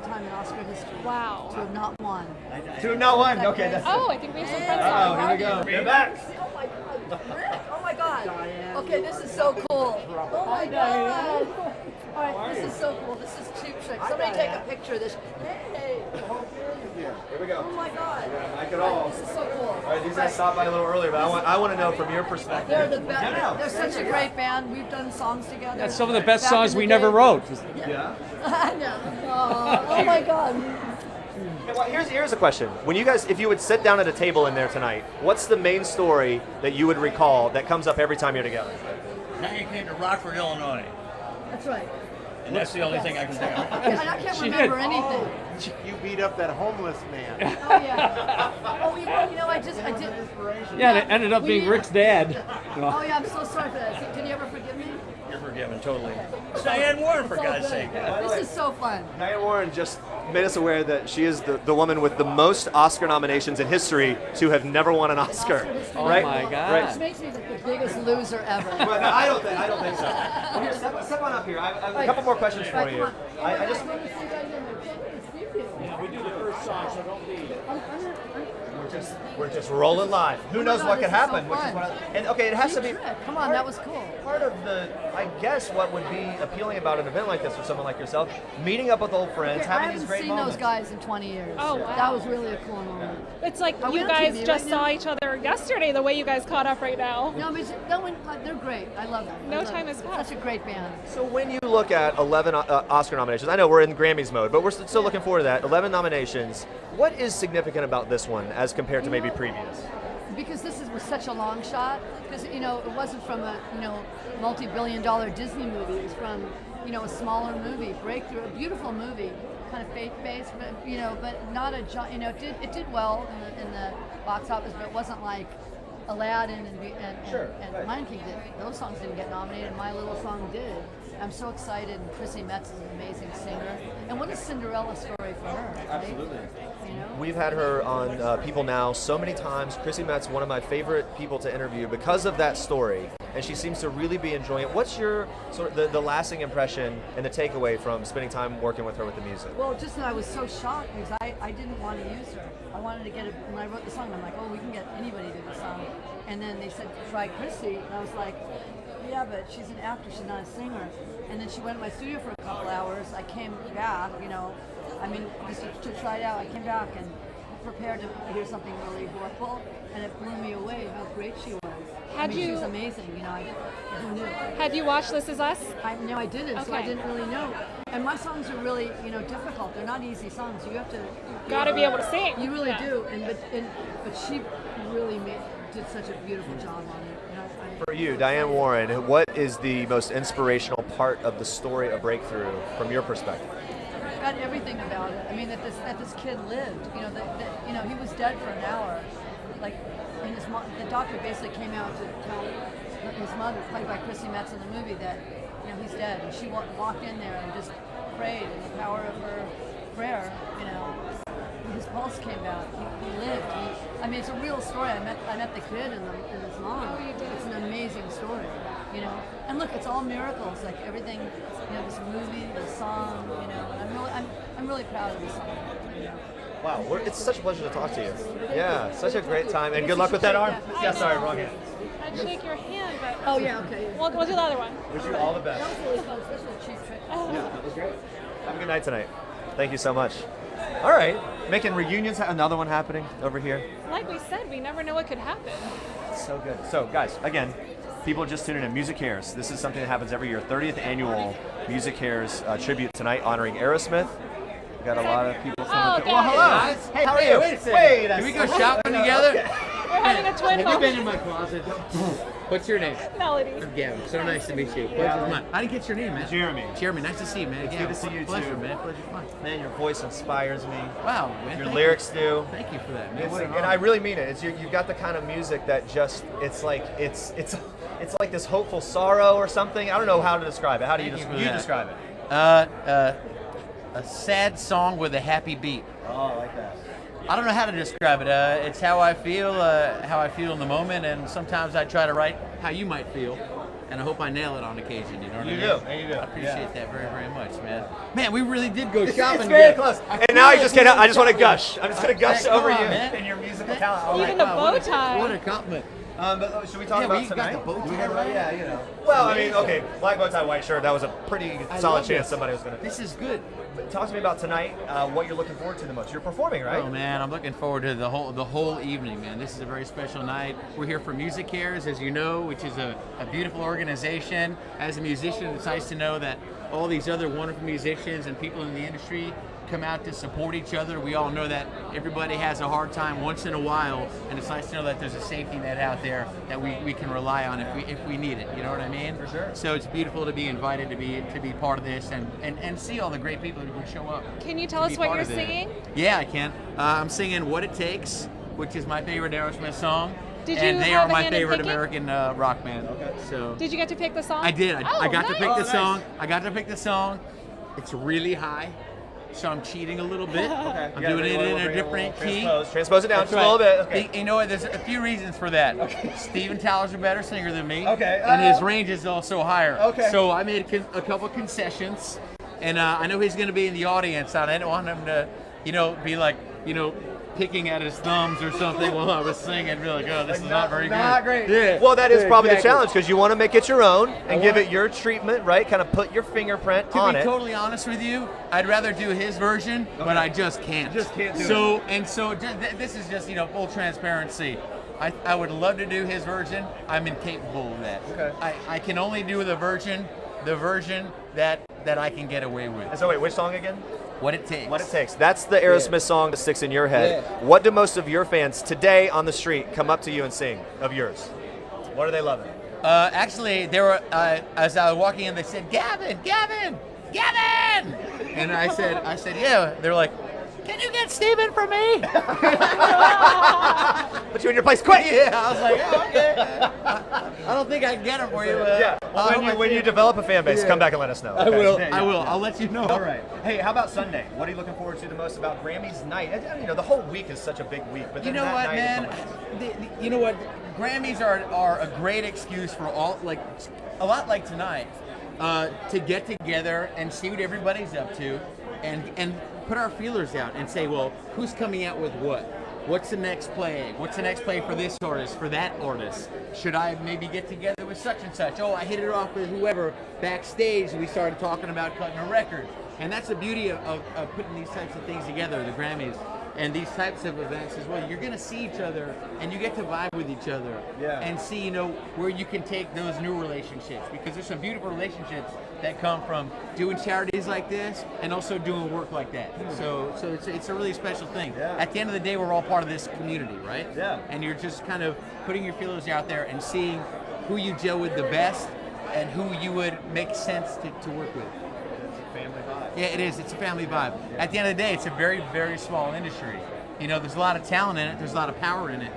[SPEAKER 12] time in Oscar history.
[SPEAKER 2] Wow.
[SPEAKER 12] To have not won.
[SPEAKER 1] To have not won. Okay.
[SPEAKER 2] I think we have some friends
[SPEAKER 1] on. Oh, here we go. Get back.
[SPEAKER 12] Oh my God. Oh my God. Okay, this is so cool. Oh my God. All right, this is so cool. This is Cheap Trick. Somebody take a picture of this. Hey.
[SPEAKER 1] Here we go.
[SPEAKER 12] Oh my God.
[SPEAKER 1] Mike it all.
[SPEAKER 12] This is so cool.
[SPEAKER 1] All right, these guys stopped by a little earlier, but I want to know from your perspective.
[SPEAKER 12] They're the best. They're such a great band. We've done songs together.
[SPEAKER 11] That's some of the best
[SPEAKER 12] Back
[SPEAKER 11] songs
[SPEAKER 12] in the
[SPEAKER 11] we
[SPEAKER 12] day.
[SPEAKER 11] never wrote.
[SPEAKER 1] Yeah.
[SPEAKER 12] I know. Oh my God.
[SPEAKER 1] Well, here's a question. When you guys, if you would sit down at a table in there tonight, what's the main story that you would recall that comes up every time you're together?
[SPEAKER 9] Now you came to Rockford, Illinois.
[SPEAKER 12] That's right.
[SPEAKER 9] And that's the only thing I can think of.
[SPEAKER 12] I can't remember anything.
[SPEAKER 10] You beat up that homeless man.
[SPEAKER 12] Oh yeah. Oh, you know, I did.
[SPEAKER 11] Yeah, and it ended up being Rick's dad.
[SPEAKER 12] Oh yeah, I'm so sorry for that. Can you ever forgive me?
[SPEAKER 9] You're forgiven, totally. It's Diane Warren, for
[SPEAKER 12] It's all
[SPEAKER 9] God's
[SPEAKER 12] good.
[SPEAKER 9] sake.
[SPEAKER 12] This is so fun.
[SPEAKER 1] Diane Warren just made us aware that she is the woman with the most Oscar nominations in history to have never won an Oscar.
[SPEAKER 11] Oh
[SPEAKER 1] right?
[SPEAKER 11] my God.
[SPEAKER 1] Right.
[SPEAKER 12] Which makes me the biggest loser ever.
[SPEAKER 1] Well, no, I don't think so. Well, here, step on up here. I have a couple more questions for you. I just.
[SPEAKER 9] Yeah, we do the first song, so don't be.
[SPEAKER 1] We're just rolling live. Who knows what could happen?
[SPEAKER 12] So
[SPEAKER 1] Which is
[SPEAKER 12] fun.
[SPEAKER 1] what and okay, it has to be.
[SPEAKER 12] Come on, that was cool.
[SPEAKER 1] Part of the, I guess, what would be appealing about an event like this for someone like yourself, meeting up with old friends,
[SPEAKER 12] Okay, I
[SPEAKER 1] having these
[SPEAKER 12] haven't
[SPEAKER 1] great
[SPEAKER 12] seen
[SPEAKER 1] moments.
[SPEAKER 12] those guys in 20 years.
[SPEAKER 2] Oh, wow.
[SPEAKER 12] That was really a cool moment.
[SPEAKER 2] It's like
[SPEAKER 12] Are we
[SPEAKER 2] you
[SPEAKER 12] on
[SPEAKER 2] guys
[SPEAKER 12] TV
[SPEAKER 2] just
[SPEAKER 12] right
[SPEAKER 2] saw
[SPEAKER 12] now?
[SPEAKER 2] each other yesterday, the way you guys caught up right now.
[SPEAKER 12] No, but no one, they're great. I love them.
[SPEAKER 2] No
[SPEAKER 12] I love
[SPEAKER 2] time
[SPEAKER 12] them.
[SPEAKER 2] has passed.
[SPEAKER 12] Such a great band.
[SPEAKER 1] So when you look at 11 Oscar nominations, I know we're in Grammys mode, but we're still looking forward to that. 11 nominations. What is significant about this one as compared to maybe previous?
[SPEAKER 12] Because was such a long shot. Because it wasn't from a multi-billion-dollar Disney movie. It was from a smaller movie, breakthrough, a beautiful movie, kind of faith-based, but not a it did well in the box office, but it wasn't like Aladdin and Lion King did. Those songs didn't get nominated. My Little Song did. I'm so excited, and Chrissy Metz is an amazing singer. And what a Cinderella story for her, right?
[SPEAKER 1] Absolutely. We've had her on People Now so many times. Chrissy Metz, one of my favorite people to interview because of that story, and she seems to really be enjoying it. What's your sort of the lasting impression and the takeaway from spending time working with her with the music?
[SPEAKER 12] Well, just that I was so shocked because I didn't want to use her. I wanted to get it when I wrote the song. I'm like, oh, we can get anybody to do the song. And then they said, try Chrissy, and I was like, yeah, but she's an actor, she's not a singer. And then she went to my studio for a couple hours. I came back, just to try it out. I came back and prepared to hear something really horrible, and it blew me away how great she was. She was amazing. Who knew?
[SPEAKER 2] Had you watched This Is Us?
[SPEAKER 12] No, I didn't. So I
[SPEAKER 2] Okay.
[SPEAKER 12] didn't really know. And my songs are really, difficult. They're not easy songs. You have to.
[SPEAKER 2] Gotta be able to sing.
[SPEAKER 12] You really do. But she really did such a beautiful job on it.
[SPEAKER 1] For you, Diane Warren, what is the most inspirational part of the story of Breakthrough from your perspective?
[SPEAKER 12] Got everything about it. I mean, that this kid lived. He was dead for an hour. And the doctor basically came out to tell his mother, played by Chrissy Metz in the movie, that he's dead. And she walked in there and just prayed, and the power of her prayer, his pulse came back. He lived. It's a real story. I met the kid and his mom.
[SPEAKER 2] Oh, you did?
[SPEAKER 12] It's an amazing story. And look, it's all miracles. Like everything, this movie, the song, and I'm really proud of this song.
[SPEAKER 1] Wow, it's such a pleasure to talk to you. Yeah, such a great time, and good luck with that arm. Yeah, sorry, wrong hand.
[SPEAKER 2] I'd shake your hand, but
[SPEAKER 12] Oh yeah, okay.
[SPEAKER 2] we'll do the other one.
[SPEAKER 1] Wish you all the best.
[SPEAKER 12] That was really close. This was a cheap trick.
[SPEAKER 1] Yeah, that was great. Have a good night tonight. Thank you so much. All right, making reunions, another one happening over here.
[SPEAKER 2] Like we said, we never know what could happen.
[SPEAKER 1] So good. So, guys, again, people just tuning in. Musicares. This is something that happens every year. 30th annual Musicares tribute tonight, honoring Aerosmith. We got a lot of people coming.
[SPEAKER 2] Okay.
[SPEAKER 1] Well, hello. Hey, how are you?
[SPEAKER 9] Wait a second.
[SPEAKER 1] Wait a
[SPEAKER 9] Can we go
[SPEAKER 1] second.
[SPEAKER 9] shopping together?
[SPEAKER 2] We're having a twin
[SPEAKER 13] Have you been
[SPEAKER 2] moment.
[SPEAKER 13] in my closet? What's your name?
[SPEAKER 2] Melody.
[SPEAKER 13] I'm Gavin. So nice to meet you. Pleasure's mine. I didn't get your name, man.
[SPEAKER 1] Jeremy.
[SPEAKER 13] Jeremy, nice to see you, man.
[SPEAKER 1] It's good to see you,
[SPEAKER 13] Pleasure,
[SPEAKER 1] too.
[SPEAKER 13] man. Pleasure's mine.
[SPEAKER 1] Man, your voice inspires me.
[SPEAKER 13] Wow, man.
[SPEAKER 1] Your
[SPEAKER 13] thank
[SPEAKER 1] lyrics
[SPEAKER 13] you.
[SPEAKER 1] do.
[SPEAKER 13] Thank you for that, man.
[SPEAKER 1] It's,
[SPEAKER 13] What an
[SPEAKER 1] and I
[SPEAKER 13] honor.
[SPEAKER 1] really mean it. It's you've got the kind of music that just it's like this hopeful sorrow or something. I don't know how to describe it. How do you
[SPEAKER 13] Thank you for
[SPEAKER 1] you
[SPEAKER 13] that.
[SPEAKER 1] describe it?
[SPEAKER 13] A sad song with a happy beat.
[SPEAKER 1] Oh, I like that.
[SPEAKER 13] I don't know how to describe it. It's how I feel in the moment, and sometimes I try to write how you might feel, and I hope I nail it on occasion. You know what I mean?
[SPEAKER 1] You do, and you do.
[SPEAKER 13] I appreciate that very, very much, man. Man, we really did go shopping.
[SPEAKER 1] It's very
[SPEAKER 13] together.
[SPEAKER 1] close. And now I just want to gush. I'm just going to gush
[SPEAKER 13] Hey,
[SPEAKER 1] over
[SPEAKER 13] come
[SPEAKER 1] you
[SPEAKER 13] on, man.
[SPEAKER 1] and your musical talent.
[SPEAKER 2] Even the
[SPEAKER 13] Wow,
[SPEAKER 2] bow tie.
[SPEAKER 13] What a compliment.
[SPEAKER 1] But should we talk about
[SPEAKER 13] we
[SPEAKER 1] tonight?
[SPEAKER 13] got the bow tie right.
[SPEAKER 1] Yeah, you know. Well, I mean, okay, black bow tie, white shirt. That was a pretty solid chance somebody was going to.
[SPEAKER 13] This is good.
[SPEAKER 1] Talk to me about tonight. What you're looking forward to the most. You're performing, right?
[SPEAKER 13] Oh man, I'm looking forward to the whole evening, man. This is a very special night. We're here for MusiCares, as you know, which is a beautiful organization. As a musician, it's nice to know that all these other wonderful musicians and people in the industry come out to support each other. We all know that everybody has a hard time once in a while, and it's nice to know that there's a safety net out there that we can rely on if we need it. You know what I mean?
[SPEAKER 1] For sure.
[SPEAKER 13] So it's beautiful to be invited to be part of this and see all the great people who would show up.
[SPEAKER 2] Can you tell us what you're singing?
[SPEAKER 13] Yeah, I can. I'm singing "What It Takes," which is my favorite Aerosmith song.
[SPEAKER 2] Did
[SPEAKER 13] and
[SPEAKER 2] you
[SPEAKER 13] they
[SPEAKER 2] have
[SPEAKER 13] are
[SPEAKER 2] a
[SPEAKER 13] my
[SPEAKER 2] hand in
[SPEAKER 13] favorite
[SPEAKER 2] picking?
[SPEAKER 13] American rock band. Okay. So
[SPEAKER 2] Did you get to pick the song?
[SPEAKER 13] I did. I got to pick the
[SPEAKER 2] nice.
[SPEAKER 13] song. I got to pick the song. It's really high, so I'm cheating a little bit.
[SPEAKER 1] Okay.
[SPEAKER 13] I'm doing it in a different key.
[SPEAKER 1] Transpose it down
[SPEAKER 13] That's
[SPEAKER 1] just a little bit. Okay.
[SPEAKER 13] You know what? There's a few reasons for that. Okay. Steven Tyler's a better singer than me.
[SPEAKER 1] Okay.
[SPEAKER 13] And his range is also higher.
[SPEAKER 1] Okay.
[SPEAKER 13] So I made a couple concessions, and I know he's going to be in the audience. And I didn't want him to, be like, picking at his thumbs or something while I was singing. Be like, oh, this is not very good.
[SPEAKER 1] Not great.
[SPEAKER 13] Yeah.
[SPEAKER 1] Well, that is probably
[SPEAKER 13] exactly.
[SPEAKER 1] the challenge because you want to make it your own and give it your treatment, right? Kind of put your fingerprint on it.
[SPEAKER 13] To be totally honest with you, I'd rather do his version, but I just can't.
[SPEAKER 1] Just can't do
[SPEAKER 13] it. This is just full transparency. I would love to do his version. I'm incapable of that.
[SPEAKER 1] Okay.
[SPEAKER 13] I can only do the version that I can get away with.
[SPEAKER 1] And so wait, which song again?
[SPEAKER 13] What It Takes.
[SPEAKER 1] What It Takes. That's the Aerosmith song that sticks in your head.
[SPEAKER 13] Yeah.
[SPEAKER 1] What do most of your fans today on the street come up to you and sing of yours? What are they loving?
[SPEAKER 13] Actually, they were as I was walking in, they said, "Gavin, Gavin, Gavin," and I said, "Yeah." They're like, "Can you get Steven for me?"
[SPEAKER 1] Put you in your place quick.
[SPEAKER 13] Yeah, I was like, oh, okay. I don't think I can get him for you.
[SPEAKER 1] Yeah. Well, when you develop a fan base, come back and let us know.
[SPEAKER 13] I
[SPEAKER 1] Okay.
[SPEAKER 13] will.
[SPEAKER 1] Yeah,
[SPEAKER 13] I will.
[SPEAKER 1] yeah.
[SPEAKER 13] I'll let you know.
[SPEAKER 1] All right. Hey, how about Sunday? What are you looking forward to the most about Grammys night? The whole week is such a big week. But
[SPEAKER 13] You
[SPEAKER 1] then
[SPEAKER 13] know
[SPEAKER 1] that
[SPEAKER 13] what,
[SPEAKER 1] night
[SPEAKER 13] man? You know what? Grammys are a great excuse for a lot like tonight, to get together and see what everybody's up to, and put our feelers out and say, well, who's coming out with what? What's the next play? What's the next play for this artist, for that artist? Should I maybe get together with such and such? Oh, I hit it off with whoever backstage, and we started talking about cutting a record. And that's the beauty of putting these types of things together, the Grammys, and these types of events as well. You're gonna see each other, and you get to vibe with each other, and see, where you can take those new relationships, because there's some beautiful relationships that come from doing charities like this and also doing work like that. So it's a really special thing.
[SPEAKER 1] Yeah.
[SPEAKER 13] At the end of the day, we're all part of this community, right?
[SPEAKER 1] Yeah.
[SPEAKER 13] And you're just kind of putting your feelers out there and seeing who you gel with the best and who you would make sense to work with.
[SPEAKER 1] Family vibe.
[SPEAKER 13] Yeah, it is. It's a family vibe. At the end of the day, it's a very, very small industry. There's a lot of talent in it. There's a lot of power in it,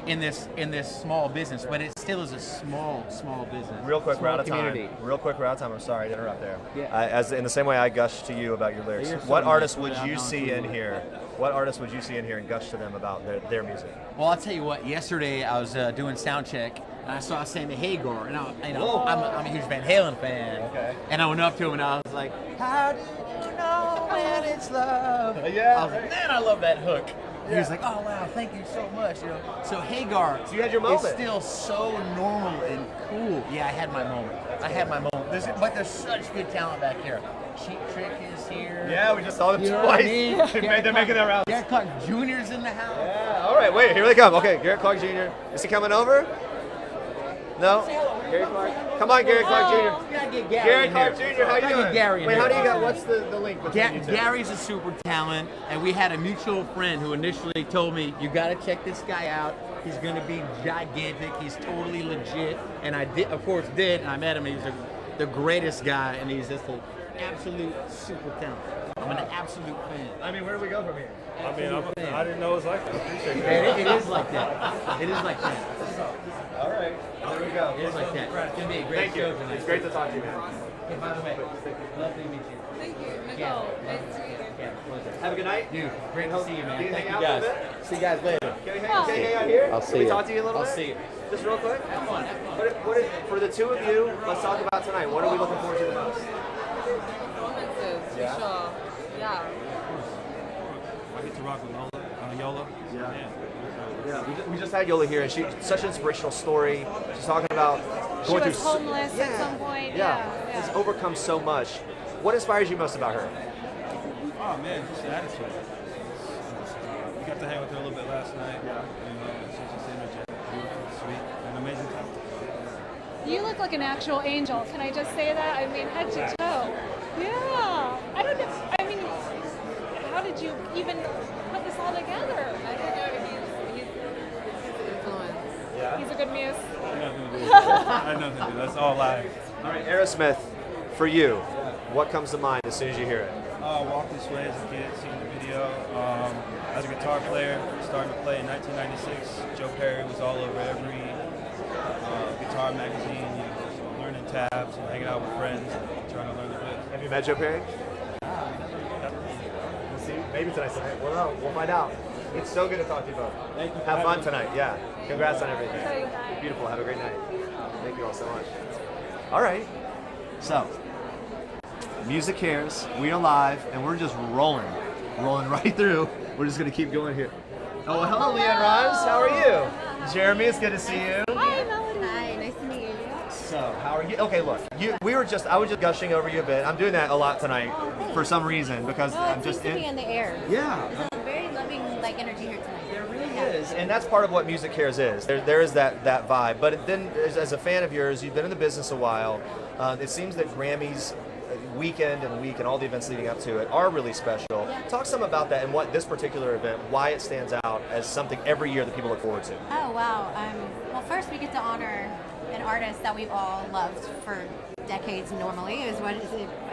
[SPEAKER 13] in this small business. But it still is a small business.
[SPEAKER 1] Real quick, we're out of
[SPEAKER 13] community.
[SPEAKER 1] time. Real quick, we're out of time. I'm sorry to interrupt there.
[SPEAKER 13] Yeah.
[SPEAKER 1] In the same way I gushed to you about your lyrics,
[SPEAKER 13] You're so
[SPEAKER 1] what
[SPEAKER 13] nice.
[SPEAKER 1] artists would
[SPEAKER 13] Yeah,
[SPEAKER 1] you
[SPEAKER 13] no,
[SPEAKER 1] see in
[SPEAKER 13] absolutely.
[SPEAKER 1] here? What artists would you see in here and gush to them about their music?
[SPEAKER 13] Well, I'll tell you what. Yesterday, I was doing sound check, and I saw Sammy Hagar, and I'm a huge Van Halen fan.
[SPEAKER 1] Okay.
[SPEAKER 13] And I went up to him, and I was like, "How do you know when it's love?"
[SPEAKER 1] Yeah.
[SPEAKER 13] I was like, "Man, I love that hook." He was like, "Oh wow, thank you so much." So Hagar,
[SPEAKER 1] So you had your moment.
[SPEAKER 13] It's still so normal and cool. Yeah, I had my moment. But there's such good talent back here. Cheap Trick is here.
[SPEAKER 1] Yeah, we just saw them
[SPEAKER 13] You know
[SPEAKER 1] twice.
[SPEAKER 13] what I mean?
[SPEAKER 1] They're making their rounds.
[SPEAKER 13] Garrett Clark Jr.'s in the house.
[SPEAKER 1] Yeah. All right. Wait. Here they come. Okay. Garrett Clark Jr. Is he coming over? No. Garrett Clark. Come on, Garrett Clark Jr.
[SPEAKER 13] We gotta get Gary
[SPEAKER 1] Garrett
[SPEAKER 13] in
[SPEAKER 1] Clark
[SPEAKER 13] here.
[SPEAKER 1] Jr. How you
[SPEAKER 13] Gotta
[SPEAKER 1] doing?
[SPEAKER 13] get Gary in
[SPEAKER 1] Wait.
[SPEAKER 13] here.
[SPEAKER 1] How do you got? What's the link between you two?
[SPEAKER 13] Gary's a super talent, and we had a mutual friend who initially told me, "You got to check this guy out. He's going to be gigantic. He's totally legit." And I did, of course, and I met him. He's the greatest guy, and he's just an absolute super talent. I'm an absolute fan.
[SPEAKER 1] I mean, where do we go from here?
[SPEAKER 14] I didn't know it was like that. I appreciate
[SPEAKER 13] It is like that. It is like that.
[SPEAKER 1] All right. There we go.
[SPEAKER 13] It is like that. It's going to be a great
[SPEAKER 1] Thank you.
[SPEAKER 13] show tonight.
[SPEAKER 1] It's great to talk to you, man.
[SPEAKER 13] Hey, by the way, lovely to meet you.
[SPEAKER 15] Thank you, Nicole. Nice to meet you.
[SPEAKER 13] Yeah, pleasure.
[SPEAKER 1] Have a good night.
[SPEAKER 13] Dude, great to see you, man.
[SPEAKER 1] Can you
[SPEAKER 13] Thank
[SPEAKER 1] hang
[SPEAKER 13] you
[SPEAKER 1] out
[SPEAKER 13] guys.
[SPEAKER 1] for a bit?
[SPEAKER 13] See you guys later.
[SPEAKER 1] Can we hang out here?
[SPEAKER 13] I'll
[SPEAKER 1] Can
[SPEAKER 13] see
[SPEAKER 1] we
[SPEAKER 13] you.
[SPEAKER 1] talk to you a little bit?
[SPEAKER 13] I'll see you.
[SPEAKER 1] Just real quick. For the two of you, let's talk about tonight. What are we looking forward to the most?
[SPEAKER 15] Performances, for sure. Yeah.
[SPEAKER 14] I get to rock with all Yola.
[SPEAKER 1] We just had Yola here, and she's such an inspirational story. She's talking about
[SPEAKER 2] She
[SPEAKER 1] going
[SPEAKER 2] was
[SPEAKER 1] through
[SPEAKER 2] homeless at some point.
[SPEAKER 1] She's overcome so much. What inspires you most about her?
[SPEAKER 14] Oh man, just the attitude. We got to hang with her a little bit last night. She's just energetic, beautiful, sweet, and amazing talent.
[SPEAKER 2] You look like an actual angel. Can I just say that? I mean, head to toe. Yeah. I don't know. I mean, how did you even put this all together?
[SPEAKER 15] I don't know. He's influence.
[SPEAKER 1] Yeah.
[SPEAKER 2] He's a good muse.
[SPEAKER 14] I have nothing to do. That's all live.
[SPEAKER 1] All right, Aerosmith, for you, what comes to mind as soon as you hear it?
[SPEAKER 14] Walk This Way as a kid, seeing the video. As a guitar player, starting to play in 1996. Joe Perry was all over every guitar magazine, so learning tabs and hanging out with friends, trying to learn the bit.
[SPEAKER 1] Have you met Joe Perry? We'll see. Maybe tonight. We'll know. We'll find out. It's so good to talk to you both.
[SPEAKER 14] Thank you.
[SPEAKER 1] Have fun tonight. Yeah. Congrats on everything.
[SPEAKER 2] Thanks.
[SPEAKER 1] Beautiful. Have a great night. Thank you all so much. All right. So, Musicares, we are live, and we're just rolling right through. We're just gonna keep going here. Oh, hello, Leann Rimes. How are you? Jeremy, it's good to see you.
[SPEAKER 4] Hi, Melody. Hi, nice to meet you.
[SPEAKER 1] So, how are you? Okay, look, I was just gushing over you a bit. I'm doing that a lot tonight for some reason because I'm just
[SPEAKER 4] to be in the air.
[SPEAKER 1] Yeah.
[SPEAKER 4] There's a very loving energy here tonight.
[SPEAKER 1] There really is, and that's part of what Musicares is. There is that vibe. But then, as a fan of yours, you've been in the business a while. It seems that Grammys weekend and week and all the events leading up to it are really special.
[SPEAKER 4] Yeah.
[SPEAKER 1] Talk some about that and what this particular event, why it stands out as something every year that people look forward to.
[SPEAKER 16] Oh, wow. Well, first we get to honor an artist that we've all loved for decades normally is what is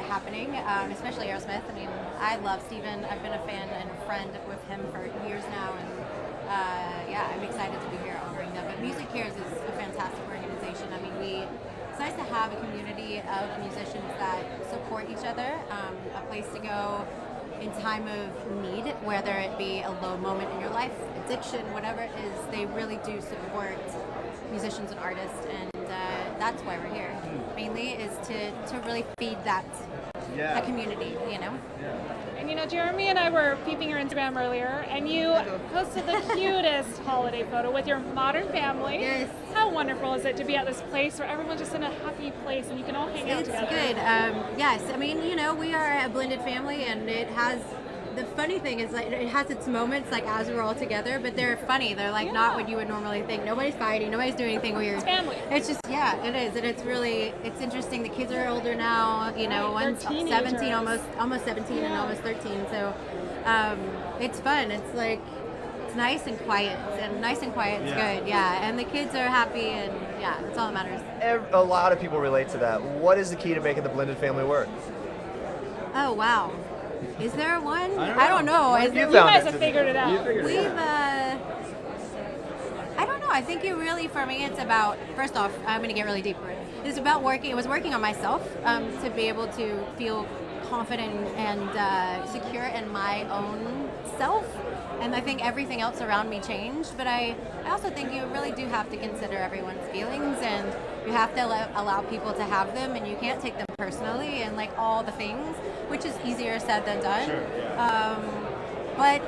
[SPEAKER 16] happening, especially Aerosmith. I mean, I love Steven. I've been a fan and friend with him for years now, and I'm excited to be here honoring them. But Musicares is a fantastic organization. I mean, it's nice to have a community of musicians that support each other, a place to go in time of need, whether it be a low moment in your life, addiction, whatever it is. They really do support musicians and artists, and that's why we're here. Mainly is to really feed that community, you know?
[SPEAKER 2] And Jeremy and I were peeping your Instagram earlier, and you posted the cutest holiday photo with your modern family.
[SPEAKER 16] Yes.
[SPEAKER 2] How wonderful is it to be at this place where everyone's just in a happy place and you can all hang out together?
[SPEAKER 16] It's good. Yes, I mean, we are a blended family, and it has. The funny thing is, like, it has its moments, like, as we're all together, but they're funny. They're, like, not what you would normally think. Nobody's fighting. Nobody's doing anything weird.
[SPEAKER 2] It's family.
[SPEAKER 16] It's just, it is. And it's interesting. The kids are older now. One's 17, almost 17 and almost 13. So it's fun. It's, like, it's nice and quiet. And nice and quiet is good, And the kids are happy, and, that's all that matters.
[SPEAKER 1] A lot of people relate to that. What is the key to making the blended family work?
[SPEAKER 16] Oh, wow. Is there one? I don't know.
[SPEAKER 2] You guys have figured it out.
[SPEAKER 16] I don't know. I think for me, it's about, first off, I'm going to get really deep. It's about working. It was working on myself to be able to feel confident and secure in my own self. And I think everything else around me changed. But I also think you really do have to consider everyone's feelings, and you have to allow people to have them, and you can't take them personally, and like all the things, which is easier said than done. Sure, but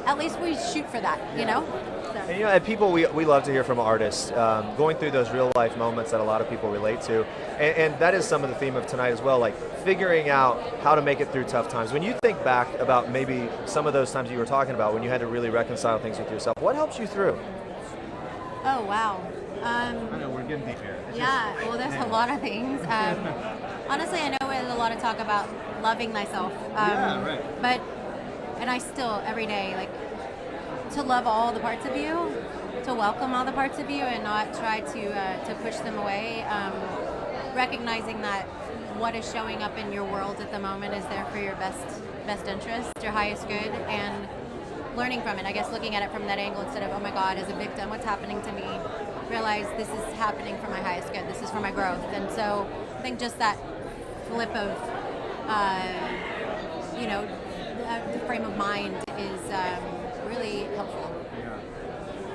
[SPEAKER 16] at least we shoot for that, you know? So.
[SPEAKER 1] And people, we love to hear from artists going through those real life moments that a lot of people relate to, and that is some of the theme of tonight as well, like figuring out how to make it through tough times. When you think back about maybe some of those times you were talking about when you had to really reconcile things with yourself, what helps you through?
[SPEAKER 16] Oh, wow.
[SPEAKER 1] I know, we're getting deep here.
[SPEAKER 16] Well, there's a lot of things. Honestly, I know there's a lot of talk about loving thyself. But, and I still, every day, like, to love all the parts of you, to welcome all the parts of you and not try to push them away. Recognizing that what is showing up in your world at the moment is there for your best interest, your highest good, and learning from it. I guess looking at it from that angle instead of, oh my God, as a victim, what's happening to me? Realize this is happening for my highest good. This is for my growth. And so I think just that flip of, the frame of mind is really helpful.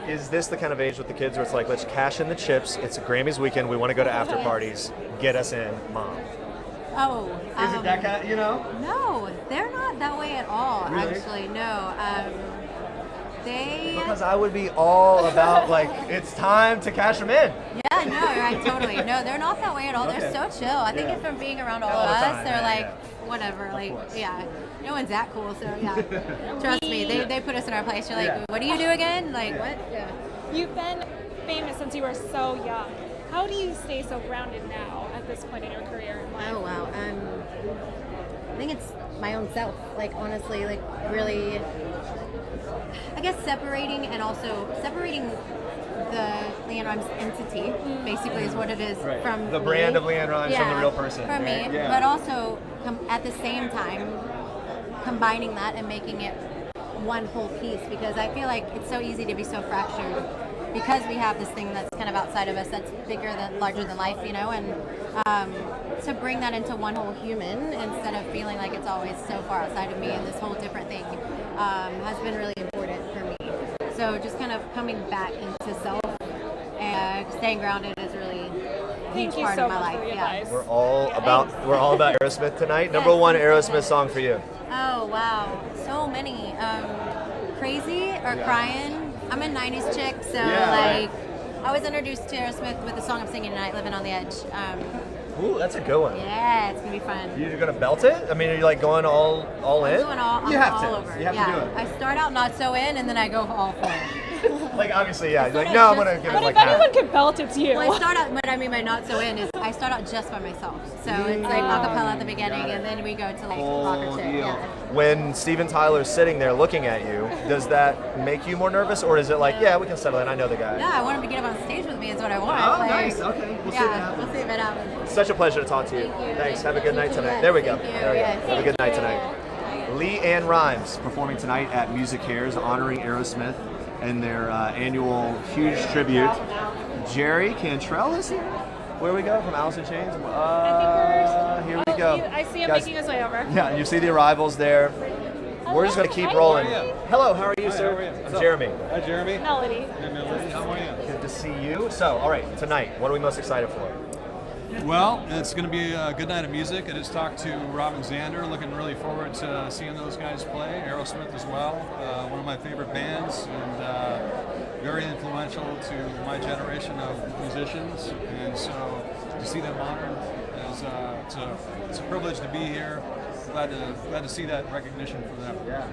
[SPEAKER 1] Is this the kind of age with the kids where it's like, let's cash in the chips, it's a Grammys weekend, we want to go to after parties, get us in, Mom?
[SPEAKER 16] Oh.
[SPEAKER 1] Is it that kind,
[SPEAKER 16] No, they're not that way at all,
[SPEAKER 1] really?
[SPEAKER 16] Actually, no.
[SPEAKER 1] Because I would be all about, like, it's time to cash them in.
[SPEAKER 16] Yeah, no, right, totally. No, they're not that way at all. They're so chill. I think it's from being around all of us. They're like, whatever, like, yeah. No one's that cool, so yeah. Trust me, they put us in our place. You're like, what do you do again? Like, what? Yeah.
[SPEAKER 2] You've been famous since you were so young. How do you stay so grounded now at this point in your career?
[SPEAKER 16] Oh, wow. I think it's my own self. Like, honestly, like, really, I guess separating the Leann Rimes entity, basically, is what it is from
[SPEAKER 1] the brand of Leann Rimes from the real person.
[SPEAKER 16] From me, but also at the same time combining that and making it one whole piece, because I feel like it's so easy to be so fractured because we have this thing that's kind of outside of us that's larger than life, you know, and to bring that into one whole human instead of feeling like it's always so far outside of me and this whole different thing has been really important for me. So just kind of coming back into self and staying grounded is really a huge part of my life. Yeah.
[SPEAKER 1] We're all about Aerosmith tonight. Number one Aerosmith song for you.
[SPEAKER 16] Oh wow, so many. Crazy or Crying. I'm a 90s chick, so I was introduced to Aerosmith with the song I'm singing tonight, Living on the Edge.
[SPEAKER 1] Ooh, that's a good one.
[SPEAKER 16] Yeah, it's gonna be fun.
[SPEAKER 1] You're gonna belt it? I mean, are you like going all in?
[SPEAKER 16] I'm going all over.
[SPEAKER 1] You have to do it.
[SPEAKER 16] I start out not so in, and then I go all for it.
[SPEAKER 1] Like, obviously, yeah. Like, no, I'm gonna give it like
[SPEAKER 2] half. If anyone can belt, it's you.
[SPEAKER 16] Well, I start out, what I mean by not so in is I start out just by myself. So it's like acapella at the beginning, and then we go to like rock or shit. Yeah.
[SPEAKER 1] When Steven Tyler's sitting there looking at you, does that make you more nervous, or is it like, yeah, we can settle in, I know the guy?
[SPEAKER 16] Yeah, I want him to get up on stage with me is what I want.
[SPEAKER 1] Oh, nice. Okay, we'll see if it happens.
[SPEAKER 16] We'll see if it happens.
[SPEAKER 1] Such a pleasure to talk to you. Thanks. Have a good night tonight. There we go. There we go. Have a good night tonight. Leann Rimes performing tonight at MusiCares, honoring Aerosmith and their annual huge tribute. Jerry Cantrell is here. Where we go from Alice in Chains? Here we go.
[SPEAKER 2] I see him
[SPEAKER 1] Guys,
[SPEAKER 2] making his way over.
[SPEAKER 1] Yeah, you see the arrivals there. We're just going to keep rolling. Hello, how are you, sir?
[SPEAKER 17] How are you?
[SPEAKER 1] I'm Jeremy.
[SPEAKER 17] Hi, Jeremy.
[SPEAKER 2] Melody.
[SPEAKER 17] Hey, Melody. How are you?
[SPEAKER 1] Good to see you. So, all right, tonight, what are we most excited for?
[SPEAKER 17] Well, it's going to be a good night of music. I just talked to Rob and Xander, looking really forward to seeing those guys play. Aerosmith as well, one of my favorite bands, and very influential to my generation of musicians. And so to see them honored, it's a privilege to be here. Glad to see that recognition for them. Yeah.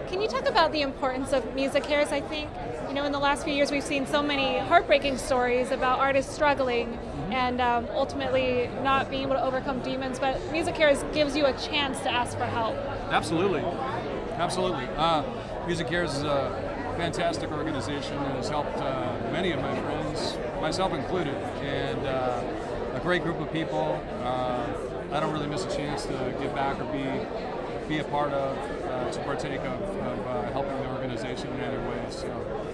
[SPEAKER 2] Can you talk about the importance of MusiCares? I think, you know, in the last few years we've seen so many heartbreaking stories about artists struggling and ultimately not being able to overcome demons, but MusiCares gives you a chance to ask for help.
[SPEAKER 17] Absolutely. MusiCares is a fantastic organization that has helped many of my friends, myself included, and a great group of people. I don't really miss a chance to give back or be a part of, to partake of helping the organization in any way. So.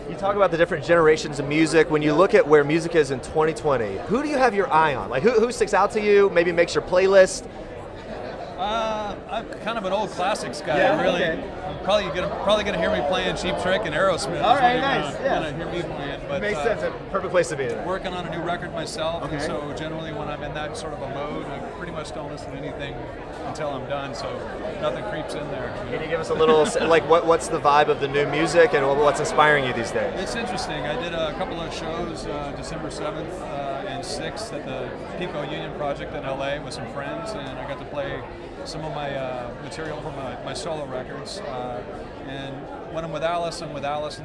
[SPEAKER 1] You talk about the different generations of music. When you look at where music is in 2020, who do you have your eye on? Like, who sticks out to you? Maybe makes your playlist?
[SPEAKER 17] I'm kind of an old classics guy.
[SPEAKER 1] Yeah,
[SPEAKER 17] Really,
[SPEAKER 1] okay.
[SPEAKER 17] I'm probably gonna hear me playing Cheap Trick and Aerosmith.
[SPEAKER 1] All right, nice.
[SPEAKER 17] Gonna hear me playing. But
[SPEAKER 1] makes sense. A perfect place to be.
[SPEAKER 17] Working on a new record myself,
[SPEAKER 1] Okay.
[SPEAKER 17] and so generally when I'm in that sort of a mode, I pretty much don't listen to anything until I'm done. So nothing creeps in there.
[SPEAKER 1] Can you give us a little, like, what's the vibe of the new music and what's inspiring you these days?
[SPEAKER 17] It's interesting. I did a couple of shows December 7th and 6th at the Pico Union Project in LA with some friends, and I got to play some of my material from my solo records. And when I'm with Alice, and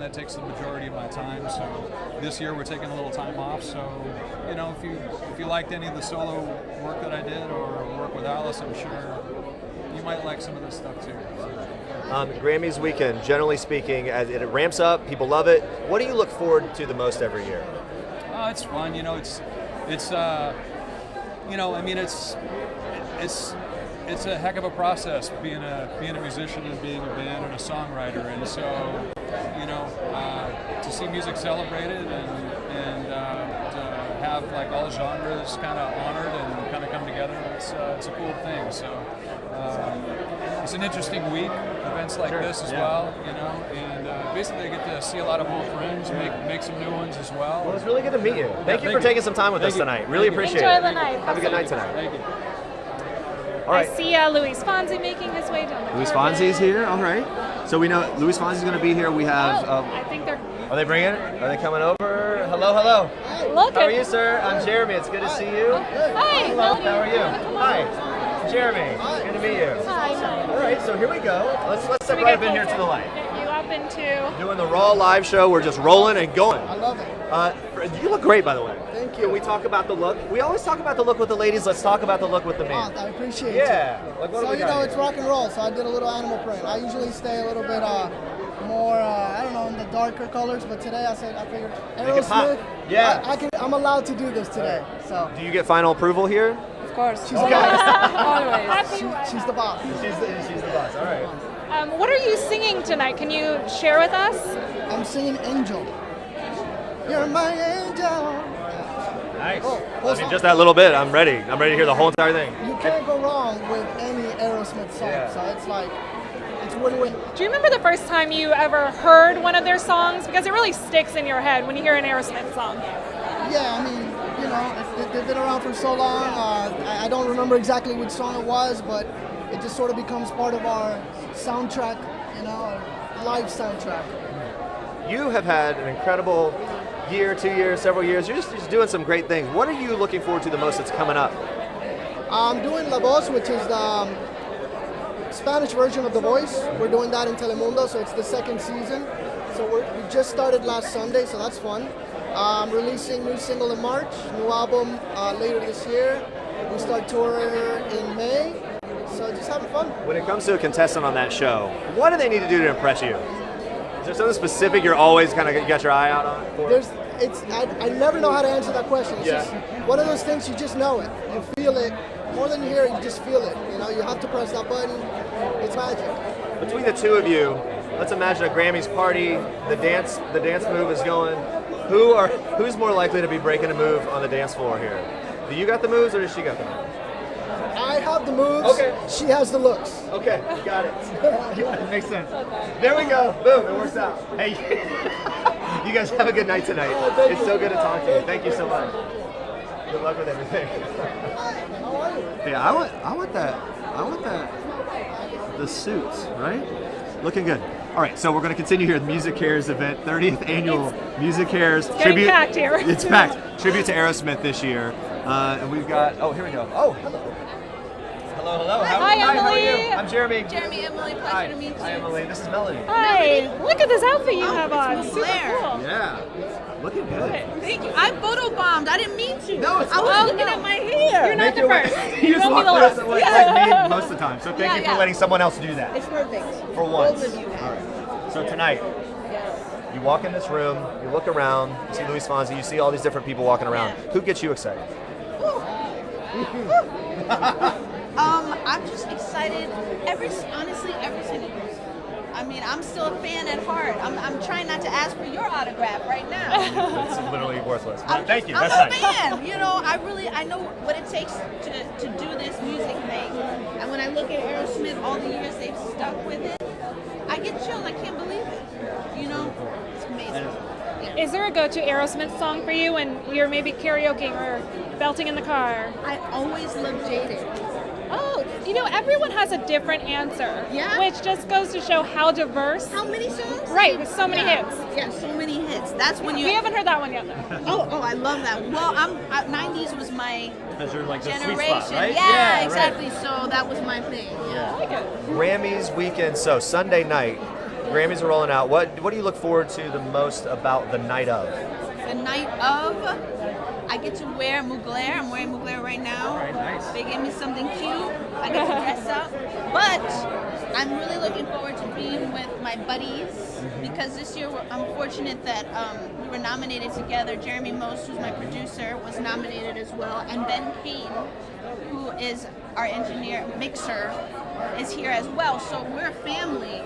[SPEAKER 17] that takes the majority of my time. So this year we're taking a little time off. So, you know, if you liked any of the solo work that I did or work with Alice, I'm sure you might like some of this stuff too.
[SPEAKER 1] Grammys weekend, generally speaking, as it ramps up, people love it. What do you look forward to the most every year?
[SPEAKER 17] Oh, it's fun. You know, it's a heck of a process being a musician and being a band and a songwriter, and so, you know, to see music celebrated and to have like all genres kind of honored and kind of come together, it's a cool thing. So it's an interesting week, events like this as well, you know, and basically I get to see a lot of old friends, make some new ones as well.
[SPEAKER 1] Well, it's really good to meet you. Thank you for taking some time with us tonight. Really appreciate it.
[SPEAKER 2] Enjoy the night.
[SPEAKER 1] Have a good night tonight.
[SPEAKER 17] Thank you.
[SPEAKER 1] All right.
[SPEAKER 2] I see Luis Fonsi making his way down the
[SPEAKER 1] Luis Fonsi's here. All right. So we know Luis Fonsi is going to be here. We have.
[SPEAKER 2] I think they're.
[SPEAKER 1] Are they bringing it? Are they coming over? Hello, hello.
[SPEAKER 2] Look
[SPEAKER 1] How are you, sir? I'm Jeremy. It's good to see you.
[SPEAKER 2] Hi.
[SPEAKER 1] Hello. How are you? Hi. Jeremy. Good to meet you.
[SPEAKER 2] Hi.
[SPEAKER 1] All right. So here we go. Let's step right up in here to the light.
[SPEAKER 2] Get you up into.
[SPEAKER 1] Doing the Raw live show. We're just rolling and going.
[SPEAKER 18] I love it.
[SPEAKER 1] You look great, by the way.
[SPEAKER 18] Thank you.
[SPEAKER 1] Can we talk about the look? We always talk about the look with the ladies. Let's talk about the look with the men.
[SPEAKER 18] I appreciate it.
[SPEAKER 1] Yeah. Like, what
[SPEAKER 18] so,
[SPEAKER 1] do we
[SPEAKER 18] you
[SPEAKER 1] got
[SPEAKER 18] know,
[SPEAKER 1] here?
[SPEAKER 18] it's rock and roll, so I did a little animal print. I usually stay a little bit more, I don't know, in the darker colors, but today I figured
[SPEAKER 1] Make it pop.
[SPEAKER 18] Aerosmith.
[SPEAKER 1] Yeah.
[SPEAKER 18] I'm allowed to do this today. So.
[SPEAKER 1] Do you get final approval here?
[SPEAKER 18] Of course. She's
[SPEAKER 1] Okay.
[SPEAKER 2] Always.
[SPEAKER 18] She's the boss.
[SPEAKER 1] She's the boss. All right.
[SPEAKER 2] What are you singing tonight? Can you share with us?
[SPEAKER 18] I'm singing Angel. You're my angel.
[SPEAKER 1] Nice. I mean, just that little bit. I'm ready. I'm ready to hear the whole entire thing.
[SPEAKER 18] You can't go wrong with any Aerosmith song.
[SPEAKER 1] Yeah.
[SPEAKER 18] So it's like, it's win-win.
[SPEAKER 2] Do you remember the first time you ever heard one of their songs? Because it really sticks in your head when you hear an Aerosmith song.
[SPEAKER 18] Yeah, I mean, you know, they've been around for so long. I don't remember exactly which song it was, but it just sort of becomes part of our soundtrack, you know, our live soundtrack.
[SPEAKER 1] You have had an incredible year, 2 years, several years. You're just doing some great things. What are you looking forward to the most that's coming up?
[SPEAKER 18] I'm doing La Voz, which is the Spanish version of The Voice. We're doing that in Telemundo, so it's the second season. So we just started last Sunday, so that's fun. Releasing new single in March, new album later this year. We start touring in May, so just having fun.
[SPEAKER 1] When it comes to a contestant on that show, what do they need to do to impress you? Is there something specific you're always kind of got your eye out on for?
[SPEAKER 18] I never know how to answer that question. It's just one of those things, you just know it. You feel it. More than you hear it, you just feel it. You know, you have to press that button. It's magic.
[SPEAKER 1] Between the two of you, let's imagine a Grammys party. The dance move is going. Who's more likely to be breaking a move on the dance floor here? Do you got the moves or does she got the moves?
[SPEAKER 18] I have the moves. Okay. She has the looks.
[SPEAKER 1] Okay, got it. Makes sense. There we go. Boom, it works out. Hey, you guys have a good night tonight. It's so good to talk to you. Thank you so much. Good luck with everything. Yeah, I want that. The suits, right? Looking good. All right, so we're going to continue here at the MusiCares event, 30th annual MusiCares tribute.
[SPEAKER 2] Packed here.
[SPEAKER 1] It's packed. Tribute to Aerosmith this year, and we've got. Oh, here we go. Oh, hello. Hello.
[SPEAKER 2] Hi, Emily.
[SPEAKER 1] How are you? I'm Jeremy.
[SPEAKER 6] Jeremy, Emily, pleasure to meet you.
[SPEAKER 1] Hi, Emily. This is Melody.
[SPEAKER 2] Hi. Look at this outfit you have on. Super
[SPEAKER 6] Blair.
[SPEAKER 2] cool.
[SPEAKER 1] Yeah. Looking good.
[SPEAKER 6] Thank you. I photobombed. I didn't mean to.
[SPEAKER 1] No, it's
[SPEAKER 6] I was
[SPEAKER 1] fine.
[SPEAKER 6] looking at my hair.
[SPEAKER 2] You're not the first.
[SPEAKER 1] You just walk
[SPEAKER 2] last.
[SPEAKER 1] like me most of the time. So thank you for letting someone else do that.
[SPEAKER 6] It's perfect.
[SPEAKER 1] For once.
[SPEAKER 6] Both of you.
[SPEAKER 1] All right. So tonight, you walk in this room, you look around, you see Luis Fonsi, you see all these different people walking around. Who gets you excited?
[SPEAKER 6] I'm just excited. Honestly, every single person. I mean, I'm still a fan at heart. I'm trying not to ask for your autograph right now.
[SPEAKER 1] It's literally worthless.
[SPEAKER 6] Thank you. I'm a fan. You know, I know what it takes to do this music thing. And when I look at Aerosmith, all the years they've stuck with it, I get chilled. I can't believe it. You know, it's amazing.
[SPEAKER 2] Is there a go-to Aerosmith song for you when you're maybe karaokeing or belting in the car?
[SPEAKER 6] I always love Jaded.
[SPEAKER 2] Oh, you know, everyone has a different answer.
[SPEAKER 6] Yeah?
[SPEAKER 2] Which just goes to show how diverse.
[SPEAKER 6] How many songs?
[SPEAKER 2] Right, with so many hits.
[SPEAKER 6] Yeah, so many hits. That's when you.
[SPEAKER 2] We haven't heard that one yet, though.
[SPEAKER 6] Oh, I love that. Well, 90s was my
[SPEAKER 1] like
[SPEAKER 6] generation.
[SPEAKER 1] the sweet spot, right?
[SPEAKER 6] Yeah, exactly. Right. So that was my thing. Yeah.
[SPEAKER 2] I like it.
[SPEAKER 1] Grammys weekend. So Sunday night, Grammys are rolling out. What do you look forward to the most about the night of?
[SPEAKER 6] The night of, I get to wear Mugler. I'm wearing Mugler right now.
[SPEAKER 1] All right, nice.
[SPEAKER 6] They gave me something cute. I get to dress up. But I'm really looking forward to being with my buddies because this year I'm fortunate that we were nominated together. Jeremy Most, who's my producer, was nominated as well. And Ben Payne, who is our engineer, mixer, is here as well. So we're a family.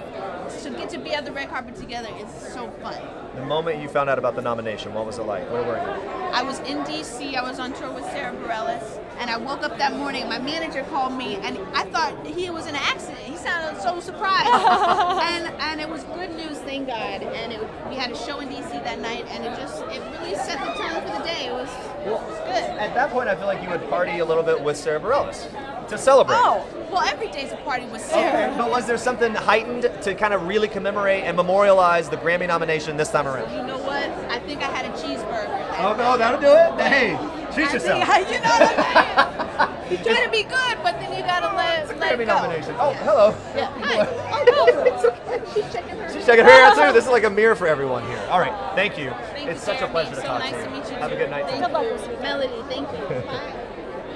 [SPEAKER 6] To get to be at the red carpet together is so fun.
[SPEAKER 1] The moment you found out about the nomination, what was it like? Where were you?
[SPEAKER 6] I was in DC. I was on tour with Sarah Bareilles, and
[SPEAKER 19] And I woke up that morning, and my manager called me, and I thought he was in an accident. He sounded so surprised. and it was good news, thank God. And we had a show in DC that night, and it really set the tone for the day. It was good.
[SPEAKER 1] At that point, I feel like you would party a little bit with Sarah Bareilles to celebrate.
[SPEAKER 19] Oh, well, every day's a party with Sarah.
[SPEAKER 1] Okay, but was there something heightened to kind of really commemorate and memorialize the Grammy nomination this time around?
[SPEAKER 19] You know what? I think I had a cheeseburger.
[SPEAKER 1] Oh, no, that'll do it? Hey, treat yourself.
[SPEAKER 19] You know what I'm saying? You try to be good, but then you gotta let it
[SPEAKER 1] Grammy
[SPEAKER 19] go.
[SPEAKER 1] nomination. Oh, hello.
[SPEAKER 19] Yeah. Hi. Oh, she's checking her.
[SPEAKER 1] She's checking her hair out too. This is like a mirror for everyone here. All right, thank you. It's such a pleasure to talk to you.
[SPEAKER 19] So nice to meet you.
[SPEAKER 1] Have a good night.
[SPEAKER 19] Thank you. Melody, thank you. Bye.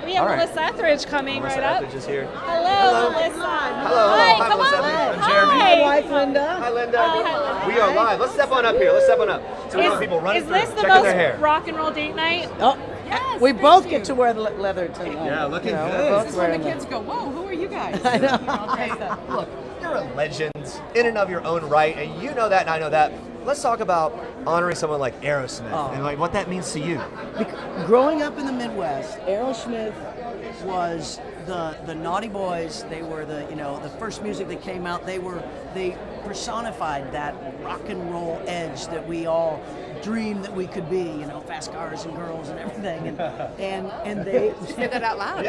[SPEAKER 2] We have
[SPEAKER 1] All right.
[SPEAKER 2] Melissa Etheridge coming
[SPEAKER 1] Melissa
[SPEAKER 2] right up.
[SPEAKER 1] Etheridge is here.
[SPEAKER 2] Hello, Melissa.
[SPEAKER 1] Hello.
[SPEAKER 2] Hi,
[SPEAKER 1] Hi,
[SPEAKER 2] come
[SPEAKER 1] Melissa
[SPEAKER 2] on.
[SPEAKER 1] Etheridge. I'm Jeremy.
[SPEAKER 2] Hi.
[SPEAKER 1] My
[SPEAKER 20] wife, Linda.
[SPEAKER 1] Hi, Linda.
[SPEAKER 2] Hi, Linda.
[SPEAKER 1] We are live. Let's step on up here. Let's step on up. So we want people running
[SPEAKER 2] Is
[SPEAKER 1] through,
[SPEAKER 2] this the
[SPEAKER 1] checking their hair.
[SPEAKER 2] most rock and roll date night?
[SPEAKER 20] Oh,
[SPEAKER 2] yes.
[SPEAKER 20] we both get to wear the leather tonight.
[SPEAKER 1] Yeah, looking
[SPEAKER 20] You know,
[SPEAKER 1] good.
[SPEAKER 20] we're both
[SPEAKER 3] This is when the
[SPEAKER 20] wearing
[SPEAKER 3] kids go, whoa, who are you guys?
[SPEAKER 20] I know.
[SPEAKER 1] Hey, look, you're a legend in and of your own right, and you know that, and I know that. Let's talk about honoring someone like Aerosmith and like what that means to you.
[SPEAKER 20] Growing up in the Midwest, Aerosmith was the naughty boys. They were the first music that came out. They personified that rock and roll edge that we all dreamed that we could be. Fast cars and girls and everything. And they
[SPEAKER 19] Say that out loud.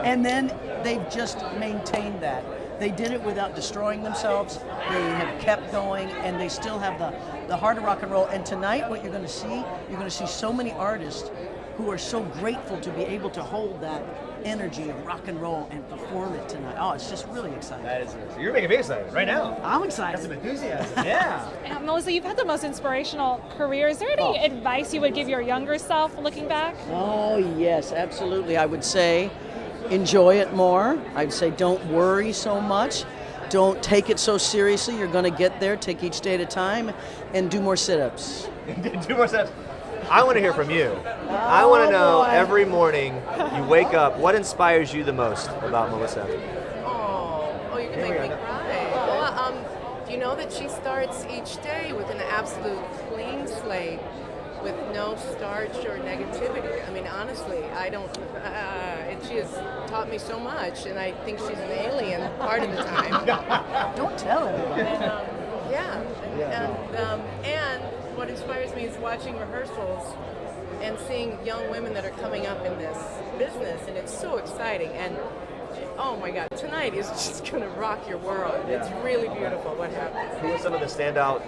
[SPEAKER 20] and then they've just maintained that. They did it without destroying themselves. They have kept going, and they still have the heart of rock and roll. And tonight, what you're going to see so many artists who are so grateful to be able to hold that energy of rock and roll and perform it tonight. Oh, it's just really exciting.
[SPEAKER 1] That is it. You're making me excited right now.
[SPEAKER 20] I'm excited.
[SPEAKER 1] Got some enthusiasm. Yeah.
[SPEAKER 2] And Melissa, you've had the most inspirational career. Is there any advice you would give your younger self looking back?
[SPEAKER 20] Oh, yes, absolutely. I would say enjoy it more. I'd say don't worry so much. Don't take it so seriously. You're going to get there. Take each day at a time and do more sit-ups.
[SPEAKER 1] Do more sit-ups. I want to hear from you. I want to know every morning you wake up, what inspires you the most about Melissa?
[SPEAKER 15] Oh, you're gonna make me cry. Well, do you know that she starts each day with an absolute clean slate, with no starch or negativity? I mean, honestly, I don't. She has taught me so much, and I think she's an alien part of the time.
[SPEAKER 20] Don't tell everybody.
[SPEAKER 15] And what inspires me is watching rehearsals and seeing young women that are coming up in this business, and it's so exciting. And oh my God, tonight is just going to rock your world.
[SPEAKER 1] Yeah.
[SPEAKER 15] It's really beautiful what happened.
[SPEAKER 1] Who are some of the standout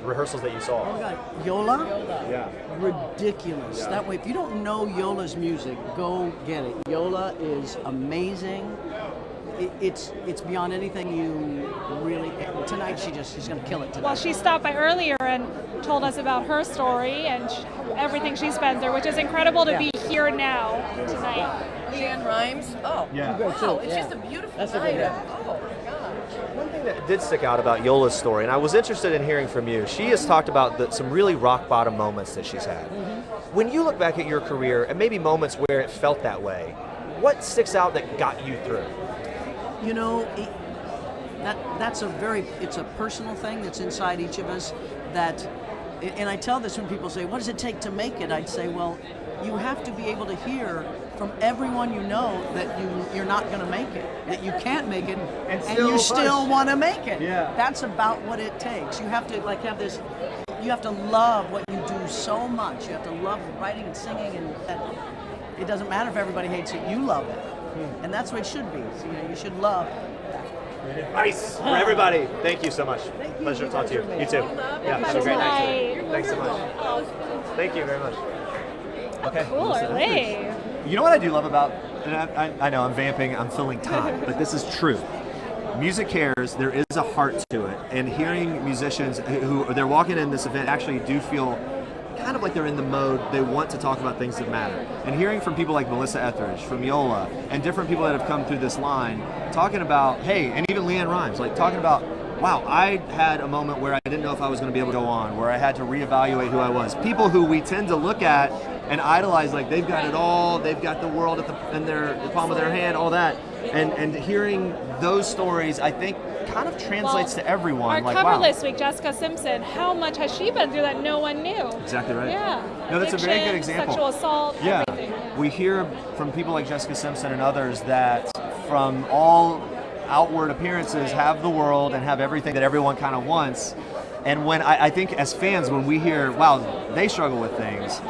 [SPEAKER 1] rehearsals that you saw?
[SPEAKER 20] Oh my God, Yola?
[SPEAKER 1] Yeah.
[SPEAKER 20] Ridiculous.
[SPEAKER 1] Yeah.
[SPEAKER 20] That way, if you don't know Yola's music, go get it. Yola is amazing. It's beyond anything you really. Tonight she's going to kill it tonight.
[SPEAKER 2] Well, she stopped by earlier and told us about her story and everything she's been through, which is incredible to be here now tonight.
[SPEAKER 15] Leann Rimes. Oh,
[SPEAKER 1] Yeah.
[SPEAKER 15] wow. It's just a beautiful night. Oh my God.
[SPEAKER 1] One thing that did stick out about Yola's story, and I was interested in hearing from you, she has talked about some really rock bottom moments that she's had. When you look back at your career and maybe moments where it felt that way, what sticks out that got you through?
[SPEAKER 20] You know, it's a personal thing that's inside each of us that, and I tell this when people say, what does it take to make it? I'd say, well, you have to be able to hear from everyone you know that you're not going to make it, that you can't make it, and you still want to make it.
[SPEAKER 1] Yeah.
[SPEAKER 20] That's about what it takes. You have to have this, you have to love what you do so much. You have to love writing and singing, and it doesn't matter if everybody hates it, you love it. And that's what it should be. So, you should love that.
[SPEAKER 1] Advice for everybody. Thank you so much. Pleasure to talk to you. You too. Yeah, have a great night. Thanks so much. Thank you very much. Okay.
[SPEAKER 2] Cool, Lee.
[SPEAKER 1] You know what I do love about, and I know I'm vamping, I'm filling time, but this is true. Musicares, there is a heart to it, and hearing musicians who they're walking in this event actually do feel kind of like they're in the mode, they want to talk about things that matter. And hearing from people like Melissa Etheridge, from Yola, and different people that have come through this line, talking about, hey, and even Leann Rimes, like talking about, wow, I had a moment where I didn't know if I was going to be able to go on, where I had to reevaluate who I was. People who we tend to look at and idolize, like they've got it all, they've got the world in the palm of their hand, all that. And hearing those stories, I think, kind of translates to everyone.
[SPEAKER 2] Our
[SPEAKER 1] like,
[SPEAKER 2] cover
[SPEAKER 1] wow.
[SPEAKER 2] this week, Jessica Simpson, how much has she been through that no one knew?
[SPEAKER 1] Exactly right.
[SPEAKER 2] Yeah.
[SPEAKER 1] No, that's a very good
[SPEAKER 2] Addiction,
[SPEAKER 1] example.
[SPEAKER 2] Sexual assault,
[SPEAKER 1] Yeah.
[SPEAKER 2] everything.
[SPEAKER 1] we hear from people like Jessica Simpson and others that from all outward appearances have the world and have everything that everyone kind of wants. And when I think as fans, when we hear, wow, they struggle with things,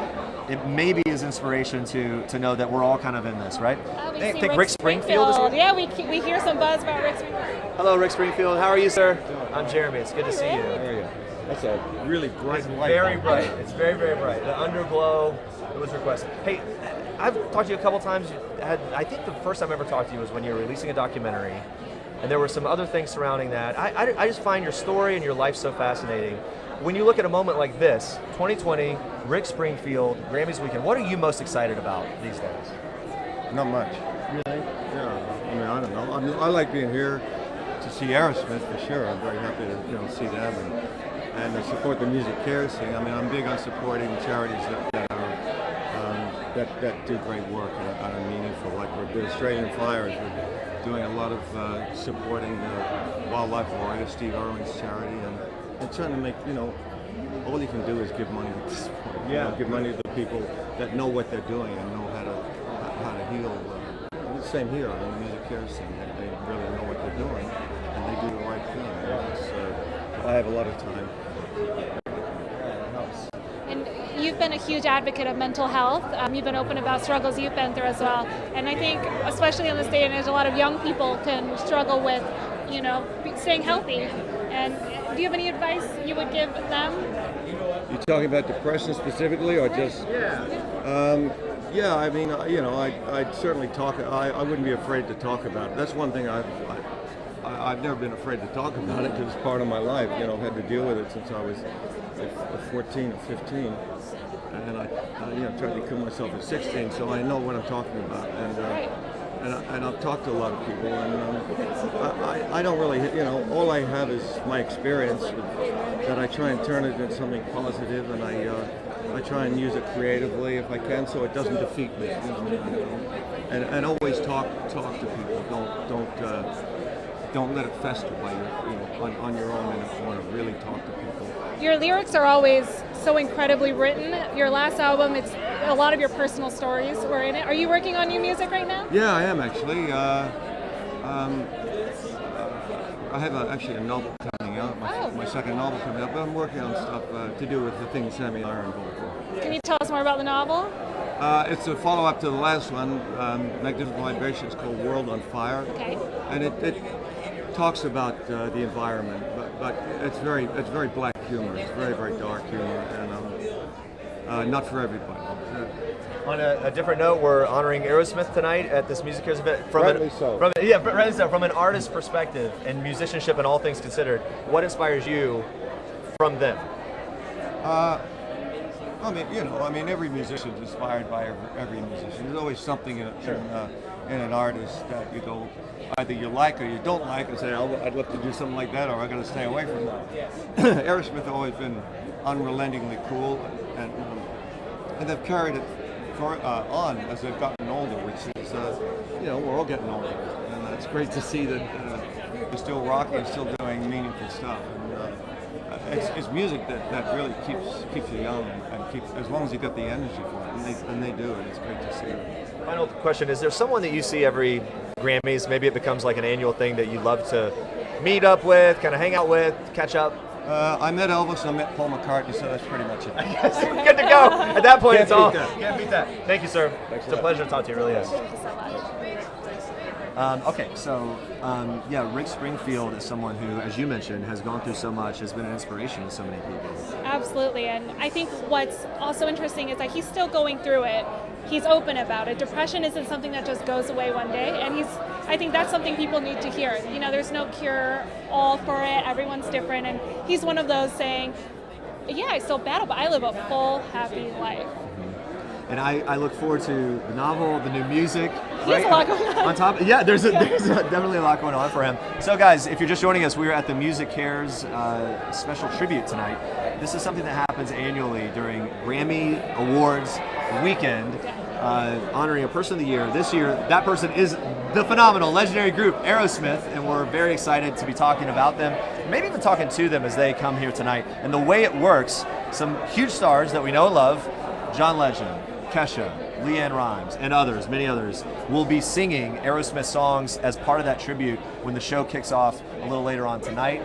[SPEAKER 1] it maybe is inspiration to know that we're all kind of in this, right?
[SPEAKER 2] We
[SPEAKER 1] I
[SPEAKER 2] see
[SPEAKER 1] think Rick Springfield is here.
[SPEAKER 2] Yeah, we hear some buzz about Rick Springfield.
[SPEAKER 1] Hello, Rick Springfield. How are you, sir? I'm Jeremy. It's good to see you.
[SPEAKER 21] How are you? That's a really bright light.
[SPEAKER 1] Very bright. It's very, very bright. The underglow, it was requested. Hey, I've talked to you a couple times. I think the first time I ever talked to you was when you were releasing a documentary, and there were some other things surrounding that. I just find your story and your life so fascinating. When you look at a moment like this, 2020, Rick Springfield, Grammys weekend, what are you most excited about these days?
[SPEAKER 21] Not much. Really? Yeah. I mean, I don't know. I like being here to see Aerosmith for sure. I'm very happy to see them and to support the Musicares thing. I mean, I'm big on supporting charities that do great work and are meaningful. Like we're the Australian Flyers. We're doing a lot of supporting the wildlife warrior Steve Irwin's charity and trying to make all you can do is give money to support. Give money to the people that know what they're doing and know how to heal. The same here on the Musicares thing. They really know what they're doing and they do the right thing. I have a lot of time.
[SPEAKER 2] And you've been a huge advocate of mental health. You've been open about struggles you've been through as well. And I think, especially in this day and age, a lot of young people can struggle with, staying healthy. And do you have any advice you would give them?
[SPEAKER 21] You talking about depression specifically, or just? Yeah. I mean, I'd certainly talk. I wouldn't be afraid to talk about it. That's one thing I've never been afraid to talk about it because it's part of my life. I've had to deal with it since I was 14 or 15, and I tried to kill myself at 16. So I know what I'm talking about, and I've talked to a lot of people, and I don't really, all I have is my experience that I try and turn it into something positive, and I try and use it creatively if I can, so it doesn't defeat me. And always talk to people. Don't let it fester while you're on your own in a corner. Really talk to people.
[SPEAKER 2] Your lyrics are always so incredibly written. Your last album, it's a lot of your personal stories were in it. Are you working on new music right now?
[SPEAKER 21] Yeah, I am actually. I have actually a novel coming out, my second novel coming out, but I'm working on stuff to do with the things Sammy and I are involved with.
[SPEAKER 2] Can you tell us more about the novel?
[SPEAKER 21] It's a follow-up to the last one, Magnificent Vibrations, called World on Fire.
[SPEAKER 2] Okay.
[SPEAKER 21] And it talks about the environment, but it's very black humor. It's very, very dark humor, and not for everybody.
[SPEAKER 1] On a different note, we're honoring Aerosmith tonight at this Musicares event.
[SPEAKER 21] Rightly so.
[SPEAKER 1] From an artist's perspective and musicianship and all things considered, what inspires you from them?
[SPEAKER 21] Every musician is inspired by every musician. There's always something in an artist that you go, either you like or you don't like, and say, I'd love to do something like that, or I got to stay away from that. Aerosmith have always been unrelentingly cool, and they've carried it on as they've gotten older, which is, we're all getting older, and it's great to see that they're still rocking and still doing meaningful stuff. And it's music that really keeps you young and keeps, as long as you got the energy for it, and they do it. It's great to see.
[SPEAKER 1] Final question: is there someone that you see every Grammys? Maybe it becomes like an annual thing that you love to meet up with, kind of hang out with, catch up.
[SPEAKER 21] I met Elvis, I met Paul McCartney, so that's pretty much it.
[SPEAKER 1] Yes, good to go. At that point, it's all.
[SPEAKER 21] Can't
[SPEAKER 1] beat that. Thank you, sir.
[SPEAKER 21] Thanks
[SPEAKER 1] it's a pleasure to talk to you. It really is.
[SPEAKER 2] Thank you so much.
[SPEAKER 1] Rick Springfield is someone who, as you mentioned, has gone through so much, has been an inspiration to so many people.
[SPEAKER 2] Absolutely, and I think what's also interesting is that he's still going through it. He's open about it. Depression isn't something that just goes away one day, and I think that's something people need to hear. There's no cure all for it. Everyone's different, and he's one of those saying, yeah, I still battle, but I live a full, happy life.
[SPEAKER 1] And I look forward to the novel, the new music.
[SPEAKER 2] There's a lot going on.
[SPEAKER 1] On top, there's definitely a lot going on for him. So guys, if you're just joining us, we are at the Musicares special tribute tonight. This is something that happens annually during Grammy Awards weekend, honoring a person of the year. This year, that person is the phenomenal, legendary group Aerosmith, and we're very excited to be talking about them, maybe even talking to them as they come here tonight. And the way it works, some huge stars that we know and love, John Legend, Kesha, Leann Rimes, and others, many others, will be singing Aerosmith songs as part of that tribute when the show kicks off a little later on tonight.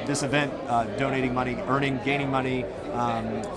[SPEAKER 1] This event donating money, gaining money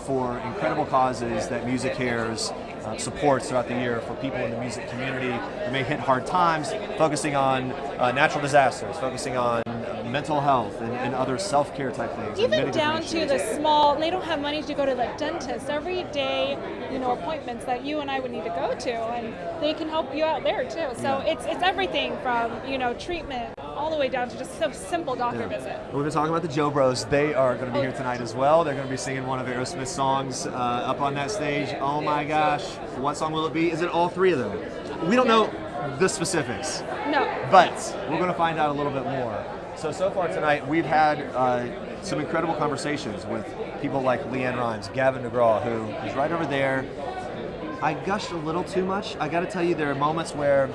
[SPEAKER 1] for incredible causes that MusiCares supports throughout the year for people in the music community who may hit hard times, focusing on natural disasters, focusing on mental health and other self-care type things.
[SPEAKER 2] Even down to the small, they don't have money to go to the dentist, everyday, appointments that you and I would need to go to, and they can help you out there too. So it's everything from, treatment all the way down to just a simple doctor visit.
[SPEAKER 1] We've been talking about the Joe Bros. They are going to be here tonight as well. They're going to be singing one of Aerosmith's songs up on that stage. Oh my gosh. What song will it be? Is it all three of them? We don't know the specifics.
[SPEAKER 2] No.
[SPEAKER 1] But we're going to find out a little bit more. So far tonight, we've had some incredible conversations with people like Leann Rimes, Gavin DeGraw, who is right over there. I gushed a little too much. I got to tell you, there are moments where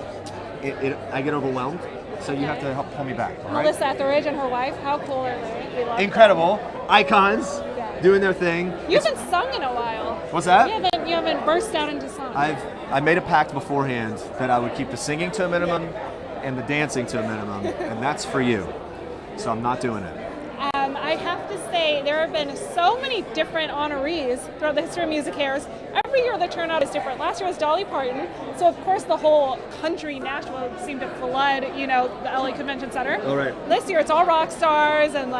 [SPEAKER 1] I get overwhelmed. So you have to help pull me back, all right?
[SPEAKER 2] Melissa Etheridge and her wife, how cool are they? We love
[SPEAKER 1] Incredible. Icons doing their thing.
[SPEAKER 2] You haven't sung in a while.
[SPEAKER 1] What's that?
[SPEAKER 2] You haven't burst out into song.
[SPEAKER 1] I made a pact beforehand that I would keep the singing to a minimum and the dancing to a minimum, and that's for you. So I'm not doing it.
[SPEAKER 2] I have to say, there have been so many different honorees throughout the history of MusiCares. Every year the turnout is different. Last year was Dolly Parton, so of course the whole country Nashville seemed to flood, the LA Convention Center.
[SPEAKER 1] All right.
[SPEAKER 2] This year it's all rock stars and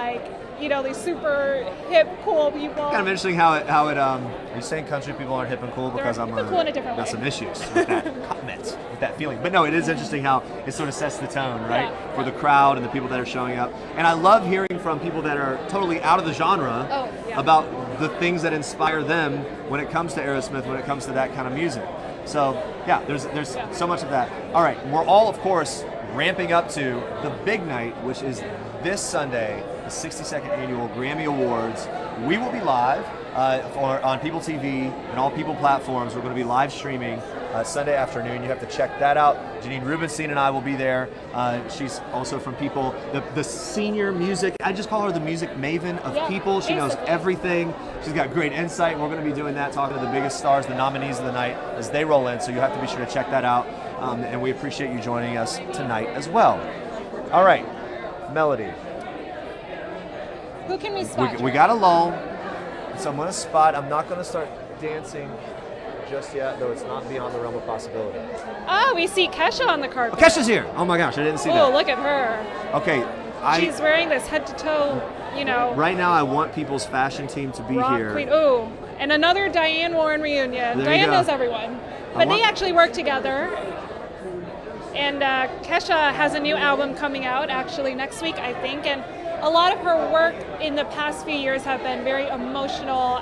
[SPEAKER 2] these super hip, cool people.
[SPEAKER 1] Kind of interesting how it are you saying country people aren't hip and cool because
[SPEAKER 2] They're cool in a different
[SPEAKER 1] got
[SPEAKER 2] way.
[SPEAKER 1] some issues with that comment, with that feeling. But no, it is interesting how it sort of sets the tone, right? For the crowd and the people that are showing up. And I love hearing from people that are totally out of the genre about the things that inspire them when it comes to Aerosmith, when it comes to that kind of music. So yeah, there's so much of that. All right, we're all, of course, ramping up to the big night, which is this Sunday, the 62nd Annual Grammy Awards. We will be live on PeopleTV and all People platforms. We're going to be live streaming Sunday afternoon. You have to check that out. Janine Rubenstein and I will be there. She's also from People, the senior music. I just call her the music maven of People. She knows everything. She's got great insight. We're going to be doing that, talking to the biggest stars, the nominees of the night as they roll in. So you have to be sure to check that out. And we appreciate you joining us tonight as well. All right, Melody.
[SPEAKER 2] Who can we spot?
[SPEAKER 1] We got a lull, so I'm going to spot. I'm not going to start dancing just yet, though it's not beyond the realm of possibility.
[SPEAKER 2] Oh, we see Kesha on the carpet.
[SPEAKER 1] Oh, Kesha's here. Oh my gosh, I didn't see that.
[SPEAKER 2] Oh, look at her.
[SPEAKER 1] Okay,
[SPEAKER 2] She's wearing this head to toe,
[SPEAKER 1] Right now, I want People's fashion team to be
[SPEAKER 2] rock
[SPEAKER 1] here.
[SPEAKER 2] queen. Ooh, and another Diane Warren reunion.
[SPEAKER 1] There
[SPEAKER 2] Diane
[SPEAKER 1] you go.
[SPEAKER 2] knows everyone, but they actually work together. And Kesha has a new album coming out actually next week, I think, and a lot of her work in the past few years have been very emotional.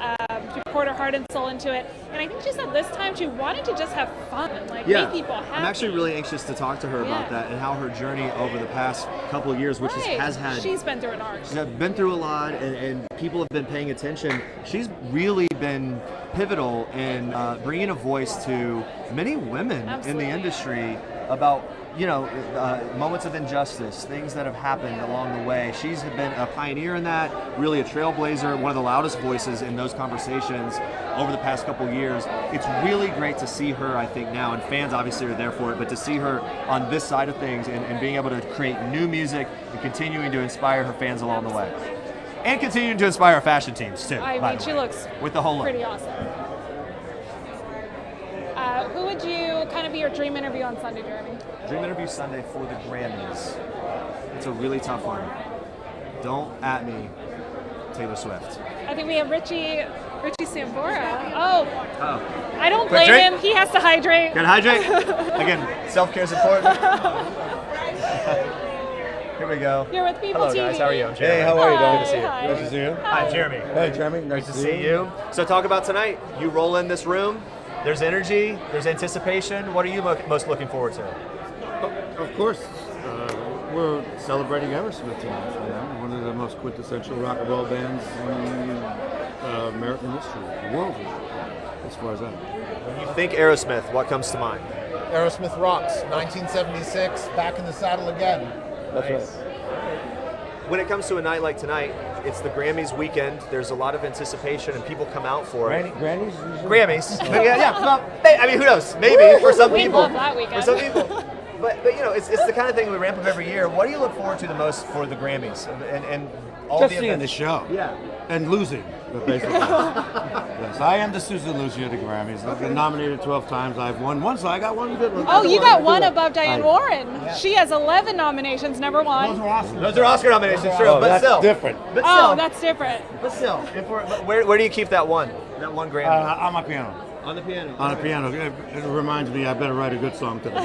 [SPEAKER 2] She poured her heart and soul into it, and I think she said this time she wanted to just have fun, make people happy.
[SPEAKER 1] I'm actually really anxious to talk to her about that and how her journey over the past couple of years, which has had.
[SPEAKER 2] She's been through an arc.
[SPEAKER 1] She's been through a lot, and people have been paying attention. She's really been pivotal in bringing a voice to many women in the industry about moments of injustice, things that have happened along the way. She's been a pioneer in that, really a trailblazer, one of the loudest voices in those conversations over the past couple years. It's really great to see her, I think, now, and fans obviously are there for it, but to see her on this side of things and being able to create new music and continuing to inspire her fans along the way. And continuing to inspire our fashion teams, too.
[SPEAKER 2] I mean, she looks
[SPEAKER 1] with the whole look.
[SPEAKER 2] Pretty awesome. Who would you kind of be your dream interview on Sunday, Jeremy?
[SPEAKER 1] Dream interview Sunday for the Grammys. It's a really tough one. Don't at me, Taylor Swift.
[SPEAKER 2] I think we have Richie Sambora. Oh. I don't
[SPEAKER 1] Quick
[SPEAKER 2] blame
[SPEAKER 1] drink.
[SPEAKER 2] him. He has to hydrate.
[SPEAKER 1] Gotta hydrate. Again, self-care is important. Here we go.
[SPEAKER 2] You're with PeopleTV.
[SPEAKER 1] Hello, guys. How are you? I'm Jeremy.
[SPEAKER 21] Hey, how are you, Don?
[SPEAKER 1] Good to see you.
[SPEAKER 2] Hi.
[SPEAKER 21] Nice to see you.
[SPEAKER 1] Hi, Jeremy.
[SPEAKER 21] Hey, Jeremy. Nice
[SPEAKER 1] to see you. So talk about tonight. You roll in this room. There's energy. There's anticipation. What are you most looking forward to?
[SPEAKER 21] Of course, we're celebrating Aerosmith tonight. One of the most quintessential rock and roll bands in American history, world history, as far as that.
[SPEAKER 1] When you think Aerosmith, what comes to mind?
[SPEAKER 5] Aerosmith rocks. 1976, back in the saddle again.
[SPEAKER 21] That's right.
[SPEAKER 1] When it comes to a night like tonight, it's the Grammys weekend. There's a lot of anticipation, and people come out for it.
[SPEAKER 21] Grammys?
[SPEAKER 1] Yeah. Well, I mean, who knows? Maybe for some
[SPEAKER 2] We
[SPEAKER 1] people.
[SPEAKER 2] love that weekend.
[SPEAKER 1] For some people. But you know, it's the kind of thing we ramp up every year. What do you look forward to the most for the Grammys and all
[SPEAKER 5] Just
[SPEAKER 1] the
[SPEAKER 5] seeing
[SPEAKER 1] events?
[SPEAKER 5] the show.
[SPEAKER 1] Yeah.
[SPEAKER 5] And losing, basically. Yes, I am the Susan Lucia of the Grammys. I've been nominated 12 times. I've won one, so I got one good one.
[SPEAKER 2] Oh, you got one above Diane
[SPEAKER 5] I-
[SPEAKER 2] Warren. She has 11 nominations, never won.
[SPEAKER 1] Those are Oscar nominations, true.
[SPEAKER 5] Oh,
[SPEAKER 1] but
[SPEAKER 5] that's
[SPEAKER 1] still.
[SPEAKER 5] different.
[SPEAKER 1] But
[SPEAKER 2] Oh,
[SPEAKER 1] still.
[SPEAKER 2] that's different.
[SPEAKER 1] But still. But where do you keep that one? That one Grammy?
[SPEAKER 5] On my piano.
[SPEAKER 1] On the piano.
[SPEAKER 5] On the piano. It reminds me I better write a good song today.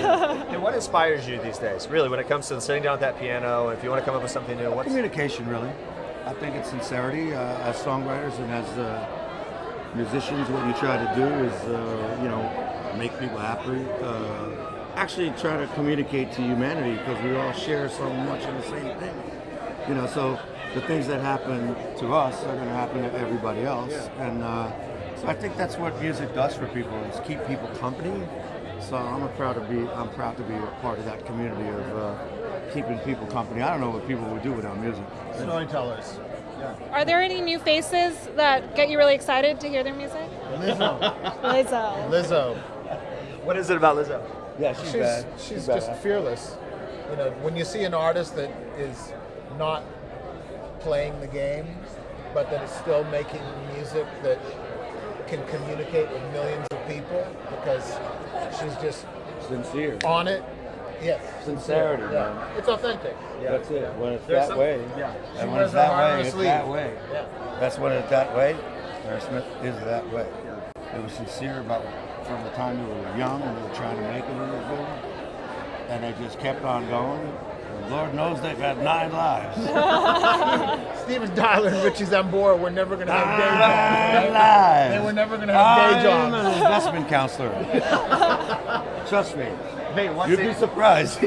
[SPEAKER 1] And what inspires you these days, really, when it comes to sitting down at that piano? If you want to come up with something new, what's
[SPEAKER 5] Communication, really. I think it's sincerity. As songwriters and as musicians, what you try to do is, make people happy. Actually try to communicate to humanity because we all share so much of the same thing. So the things that happen to us are going to happen to everybody else. Yeah. And so I think that's what music does for people, is keep people company. So I'm proud to be a part of that community of keeping people company. I don't know what people would do without music.
[SPEAKER 22] Storytellers. Yeah.
[SPEAKER 2] Are there any new faces that get you really excited to hear their music?
[SPEAKER 22] Lizzo.
[SPEAKER 1] What is it about Lizzo?
[SPEAKER 22] Yeah, she's just fearless. When you see an artist that is not playing the game, but that is still making music that can communicate with millions of people, because she's just
[SPEAKER 5] sincere
[SPEAKER 22] on it. Yes,
[SPEAKER 5] Sincerity,
[SPEAKER 22] yeah.
[SPEAKER 5] man.
[SPEAKER 22] It's authentic.
[SPEAKER 5] Yeah. That's it. When it's
[SPEAKER 22] There's
[SPEAKER 5] that way,
[SPEAKER 22] yeah. She
[SPEAKER 5] and when
[SPEAKER 22] wears
[SPEAKER 5] it's
[SPEAKER 22] her
[SPEAKER 5] that
[SPEAKER 22] heart on
[SPEAKER 5] way,
[SPEAKER 22] her
[SPEAKER 5] it's
[SPEAKER 22] sleeve.
[SPEAKER 5] that way.
[SPEAKER 22] Yeah.
[SPEAKER 5] That's when it's that way. Aerosmith is that way. They were sincere about from the time they were young and they were trying to make it in the film, and they just kept on going. And Lord knows they've had 9 lives.
[SPEAKER 22] Steven Tyler and Richie Zambora were never going to have day
[SPEAKER 5] 9
[SPEAKER 22] jobs.
[SPEAKER 5] lives.
[SPEAKER 22] They were never going to have day jobs.
[SPEAKER 5] I'm an investment counselor. Trust me.
[SPEAKER 1] Hey,
[SPEAKER 5] You'd be surprised.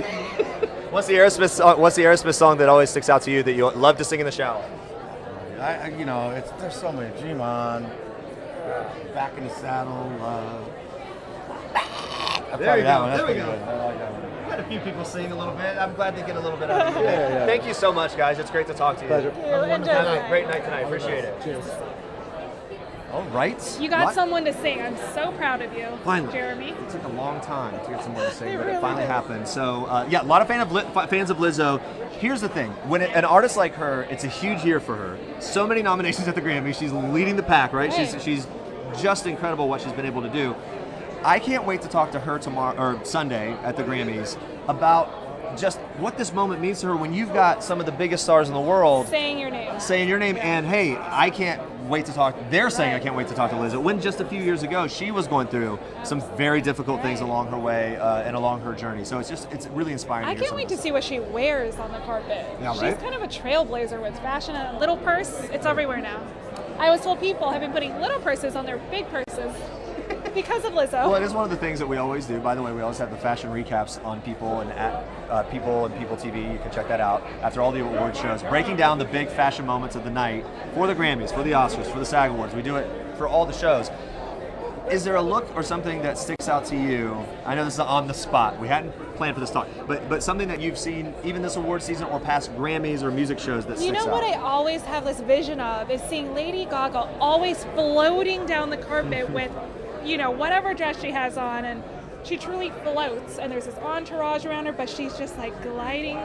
[SPEAKER 1] What's the Aerosmith song that always sticks out to you that you love to sing in the shower?
[SPEAKER 5] There's so many. Dream On, Back in the Saddle.
[SPEAKER 1] There we go.
[SPEAKER 5] That's
[SPEAKER 1] There we
[SPEAKER 5] pretty
[SPEAKER 1] go.
[SPEAKER 5] good. I like that one.
[SPEAKER 1] We've had a few people sing a little bit. I'm glad they get a little bit out of it.
[SPEAKER 5] Yeah.
[SPEAKER 1] Thank you so much, guys. It's great to talk to you.
[SPEAKER 5] Pleasure.
[SPEAKER 1] Have a great night tonight. Appreciate it.
[SPEAKER 22] Cheers.
[SPEAKER 1] All right.
[SPEAKER 2] You got
[SPEAKER 1] What?
[SPEAKER 2] someone to sing. I'm so proud of you,
[SPEAKER 1] Finally.
[SPEAKER 2] Jeremy.
[SPEAKER 1] It took a long time to get someone to sing,
[SPEAKER 2] It
[SPEAKER 1] but
[SPEAKER 2] really
[SPEAKER 1] it finally
[SPEAKER 2] did.
[SPEAKER 1] happened. So, a lot of fans of Lizzo. Here's the thing. When an artist like her, it's a huge year for her. So many nominations at the Grammys. She's leading the pack, right?
[SPEAKER 2] Right.
[SPEAKER 1] She's just incredible what she's been able to do. I can't wait to talk to her tomorrow or Sunday at the Grammys about just what this moment means to her when you've got some of the biggest stars in the world
[SPEAKER 2] Saying your name.
[SPEAKER 1] and hey, I can't wait to talk. They're saying I
[SPEAKER 2] Right.
[SPEAKER 1] can't wait to talk to Lizzo. When just a few years ago, she was going through some very difficult things along her way and along her journey. So it's really inspiring.
[SPEAKER 2] I
[SPEAKER 1] to hear
[SPEAKER 2] can't
[SPEAKER 1] some
[SPEAKER 2] wait
[SPEAKER 1] of
[SPEAKER 2] to
[SPEAKER 1] this.
[SPEAKER 2] see what she wears on the carpet.
[SPEAKER 1] Yeah,
[SPEAKER 2] She's
[SPEAKER 1] right?
[SPEAKER 2] kind of a trailblazer with fashion and a little purse. It's everywhere now. I was told people have been putting little purses on their big purses because of Lizzo.
[SPEAKER 1] Well, it is one of the things that we always do. By the way, we always have the fashion recaps on People and at People and People TV. You can check that out after all the award shows, breaking down the big fashion moments of the night for the Grammys, for the Oscars, for the SAG Awards. We do it for all the shows. Is there a look or something that sticks out to you? I know this is on the spot. We hadn't planned for this talk, but something that you've seen even this award season or past Grammys or music shows that
[SPEAKER 2] You
[SPEAKER 1] sticks
[SPEAKER 2] know what
[SPEAKER 1] out?
[SPEAKER 2] I always have this vision of is seeing Lady Gaga always floating down the carpet with, whatever dress she has on, and she truly floats, and there's this entourage around her, but she's just like gliding,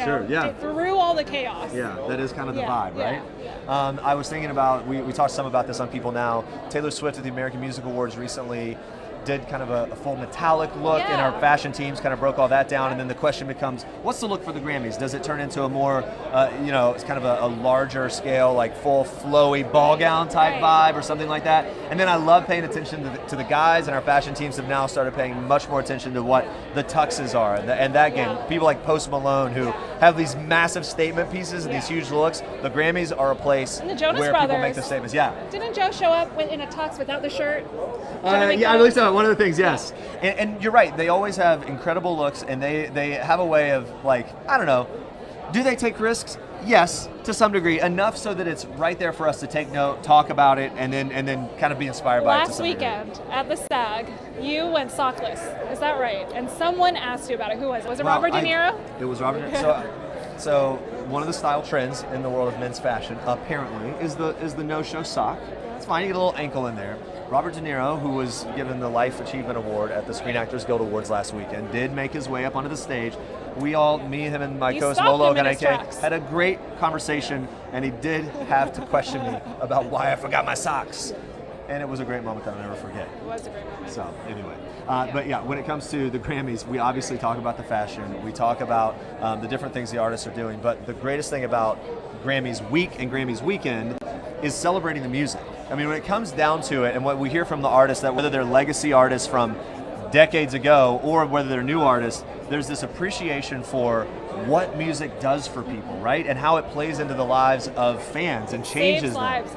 [SPEAKER 1] Sure, yeah.
[SPEAKER 2] through all the chaos.
[SPEAKER 1] Yeah, that is kind of the
[SPEAKER 2] Yeah,
[SPEAKER 1] vibe, right?
[SPEAKER 2] yeah.
[SPEAKER 1] I was thinking about, we talked some about this on People Now. Taylor Swift at the American Music Awards recently did kind of a full metallic look, and our fashion teams kind of broke all that down. And then the question becomes, what's the look for the Grammys? Does it turn into a more, it's kind of a larger scale, like full flowy ball gown type vibe or something like that? And then I love paying attention to the guys, and our fashion teams have now started paying much more attention to what the tuxes are. And that game, people like Post Malone who have these massive statement pieces and these huge looks. The Grammys are a place
[SPEAKER 2] And the Jonas
[SPEAKER 1] where
[SPEAKER 2] Brothers.
[SPEAKER 1] people make the statements. Yeah.
[SPEAKER 2] Didn't Joe show up in a tux without the shirt?
[SPEAKER 1] Yeah, I believe so. One of the things, yes. And you're right. They always have incredible looks, and they have a way of, like, I don't know. Do they take risks? Yes, to some degree. Enough so that it's right there for us to take note, talk about it, and then kind of be inspired by it. To
[SPEAKER 2] Last
[SPEAKER 1] some degree.
[SPEAKER 2] weekend at the SAG, you went sockless. Is that right? And someone asked you about it. Who was it? Was it
[SPEAKER 1] Wow,
[SPEAKER 2] Robert De Niro?
[SPEAKER 1] It was Robert De Niro. So So one of the style trends in the world of men's fashion, apparently, is the no-show sock. It's fine, you get a little ankle in there. Robert De Niro, who was given the Life Achievement Award at the Screen Actors Guild Awards last weekend, did make his way up onto the stage. We all, me, him, and my co-host Lolo Ganeke, had a great conversation, and he did have to question me about why I forgot my socks. And it was a great moment that I'll never forget.
[SPEAKER 2] It was a great moment.
[SPEAKER 1] So anyway, but yeah, when it comes to the Grammys, we obviously talk about the fashion. We talk about the different things the artists are doing. But the greatest thing about Grammys week and Grammys weekend is celebrating the music. I mean, when it comes down to it, and what we hear from the artists, that whether they're legacy artists from decades ago or whether they're new artists, there's this appreciation for what music does for people, right? And how it plays into the lives of fans and changes them.
[SPEAKER 2] Lives.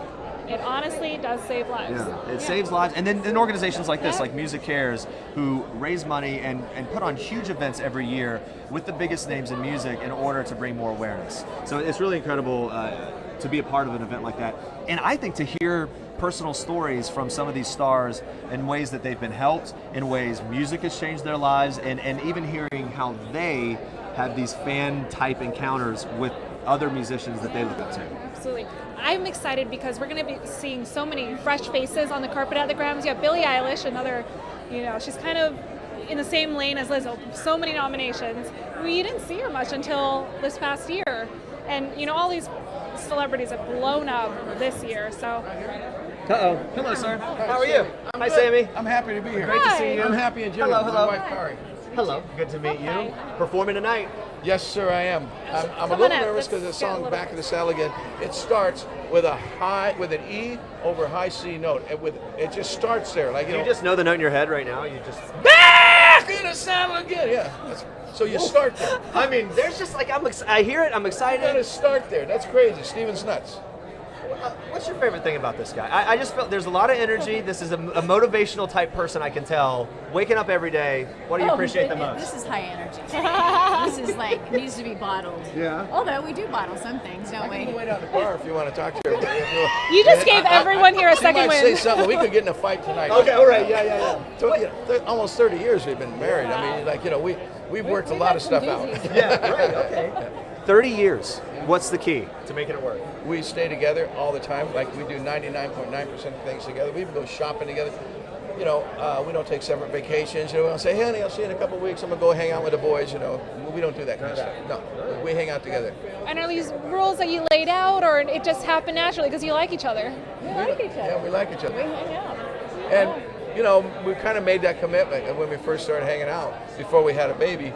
[SPEAKER 2] It honestly does save lives.
[SPEAKER 1] Yeah, it saves lives. And then organizations like this, like MusiCares, who raise money and put on huge events every year with the biggest names in music in order to bring more awareness. So it's really incredible to be a part of an event like that. And I think to hear personal stories from some of these stars in ways that they've been helped, in ways music has changed their lives, and even hearing how they have these fan-type encounters with other musicians that they look up to.
[SPEAKER 2] Absolutely. I'm excited because we're going to be seeing so many fresh faces on the carpet at the Grammys. You have Billie Eilish, another, she's kind of in the same lane as Lizzo. So many nominations. We didn't see her much until this past year. And, all these celebrities have blown up this year, so.
[SPEAKER 1] Uh-oh. Hello, sir. How are you? Hi, Sammy.
[SPEAKER 7] I'm happy to be here.
[SPEAKER 1] Great to see you.
[SPEAKER 7] I'm happy and Jennifer.
[SPEAKER 1] Hello.
[SPEAKER 7] My wife, Kari.
[SPEAKER 1] Hello. Good to meet you. Performing tonight.
[SPEAKER 7] Yes, sir, I am. I'm a little nervous because the song "Back of the Saddle Again," it starts with with an E over a high C note. It just starts there, like
[SPEAKER 1] you just know the note in your head right now. You just
[SPEAKER 7] back in the saddle again. Yeah. So you start there.
[SPEAKER 1] I mean, there's just like I hear it. I'm excited.
[SPEAKER 7] You gotta start there. That's crazy. Steven's nuts.
[SPEAKER 1] What's your favorite thing about this guy? I just felt there's a lot of energy. This is a motivational type person, I can tell. Waking up every day. What do you appreciate the most?
[SPEAKER 8] This is high energy. This is needs to be bottled.
[SPEAKER 7] Yeah.
[SPEAKER 8] Although we do bottle some things, don't we?
[SPEAKER 7] I can wait out the bar if you want to talk to everybody.
[SPEAKER 2] You just gave everyone here a second
[SPEAKER 7] win.
[SPEAKER 2] win.
[SPEAKER 7] Say something. We could get in a fight tonight.
[SPEAKER 1] Okay, all right. Yeah.
[SPEAKER 7] So, almost 30 years we've been married. I mean, we've worked a lot of stuff out.
[SPEAKER 1] Yeah, right. Okay. 30 years. What's the key to making it work?
[SPEAKER 7] We stay together all the time. Like we do 99.9% of things together. We even go shopping together. We don't take separate vacations. We don't say, hey, honey, I'll see you in a couple of weeks. I'm going to go hang out with the boys. We don't do that kind of stuff. No, we hang out together.
[SPEAKER 2] And are these rules that you laid out, or it just happened naturally because you like each other?
[SPEAKER 8] We like each other.
[SPEAKER 7] Yeah, we like each other.
[SPEAKER 8] We hang out.
[SPEAKER 7] And, we kind of made that commitment when we first started hanging out before we had a baby.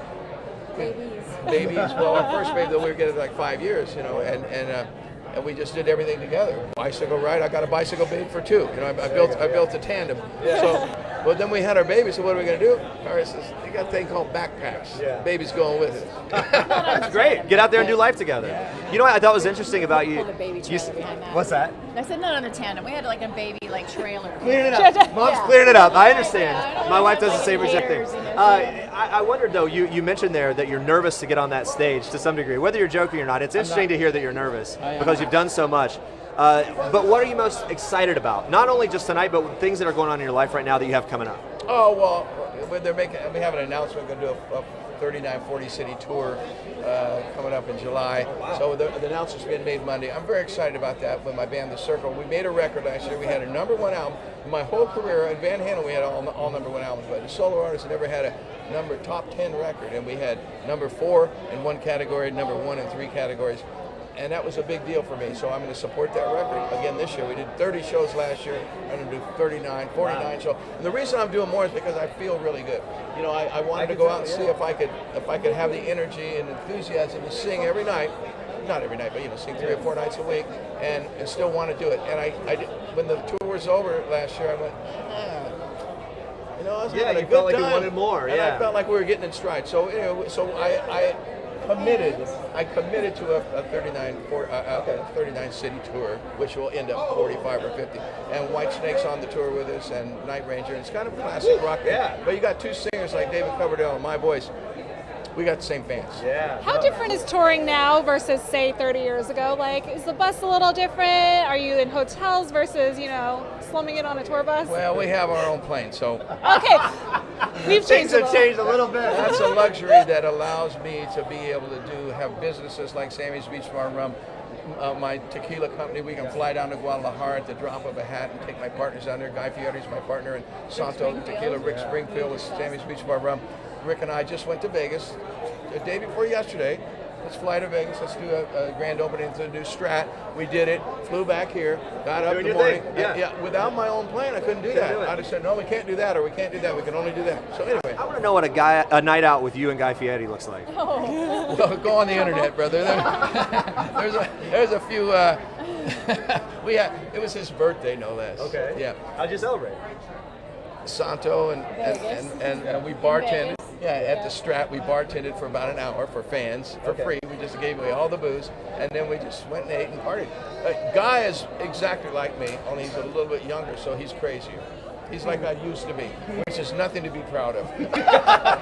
[SPEAKER 7] Babies. Well, our first baby, though, we were getting like 5 years, and we just did everything together. Bicycle ride. I got a bicycle babe for two. I built a tandem.
[SPEAKER 1] Yeah.
[SPEAKER 7] So, but then we had our baby. So what are we going to do? Kari says, they got a thing called backpacks.
[SPEAKER 1] Yeah.
[SPEAKER 7] Baby's going with it.
[SPEAKER 1] That's great. Get out there and do life together. You know what I thought was interesting about you?
[SPEAKER 8] The baby trailer behind that.
[SPEAKER 1] What's that?
[SPEAKER 8] I said not on the tandem. We had a baby trailer.
[SPEAKER 1] Clearing it up. Mom's clearing it up. I understand. My wife does the same exact thing. I wondered though. You mentioned there that you're nervous to get on that stage to some degree. Whether you're joking or not, it's interesting to hear that you're nervous because you've done so much. But what are you most excited about? Not only just tonight, but things that are going on in your life right now that you have coming up.
[SPEAKER 7] Oh well, we have an announcement. We're going to do a 39-40 city tour coming up in July. Wow. So the announcement's being made Monday. I'm very excited about that with my band, The Circle. We made a record last year. We had a #1 album. In my whole career, in Van Halen, we had all #1 albums, but the solo artists never had a top 10 record, and we had #4 in one category, #1 in 3 categories. And that was a big deal for me, so I'm going to support that record again this year. We did 30 shows last year. I'm going to do 39, 49 shows. And the reason I'm doing more is because I feel really good. I wanted to go out and see if I could have the energy and enthusiasm to sing every night. Not every night, but sing 3 or 4 nights a week, and still want to do it. And I did, when the tour was over last year, I went, I was having a good
[SPEAKER 1] felt like
[SPEAKER 7] time.
[SPEAKER 1] You wanted more.
[SPEAKER 7] And I felt like we were getting in stride. So I committed to a 39 city tour, which will end up 45 or 50. And Whitesnake's on the tour with us, and Night Ranger. And it's kind of classic rock.
[SPEAKER 1] Yeah.
[SPEAKER 7] But you got 2 singers like David Coverdale and my voice. We got the same fans.
[SPEAKER 1] Yeah.
[SPEAKER 2] How different is touring now versus, say, 30 years ago? Is the bus a little different? Are you in hotels versus, slumming it on a tour bus?
[SPEAKER 7] Well, we have our own plane, so.
[SPEAKER 2] Okay. We've
[SPEAKER 1] Things have changed a little bit.
[SPEAKER 7] That's a luxury that allows me to be able to have businesses like Sammy's Beach Bar Rum. My tequila company, we can fly down to Guadalajara at the drop of a hat and take my partners down there. Guy Fieri's my partner, and Santo Tequila, Rick Springfield with Sammy's Beach Bar Rum. Rick and I just went to Vegas the day before yesterday. Let's fly to Vegas. Let's do a grand opening to the new Strat. We did it. Flew back here. Got up in the morning. Yeah. Without my own plan, I couldn't do that. I just said, no, we can't do that, or we can't do that. We can only do that. So anyway,
[SPEAKER 1] I want to know what a night out with you and Guy Fieri looks like.
[SPEAKER 7] Well, go on the internet, brother. There's a few. It was his birthday, no less.
[SPEAKER 1] Okay.
[SPEAKER 7] Yeah.
[SPEAKER 1] How'd you celebrate?
[SPEAKER 7] Santo and we bartended. Yeah, at the Strat, we bartended for about an hour for fans for free. We just gave away all the booze, and then we just went and ate and partied. Guy is exactly like me, only he's a little bit younger, so he's crazier. He's like I used to be, which is nothing to be proud of.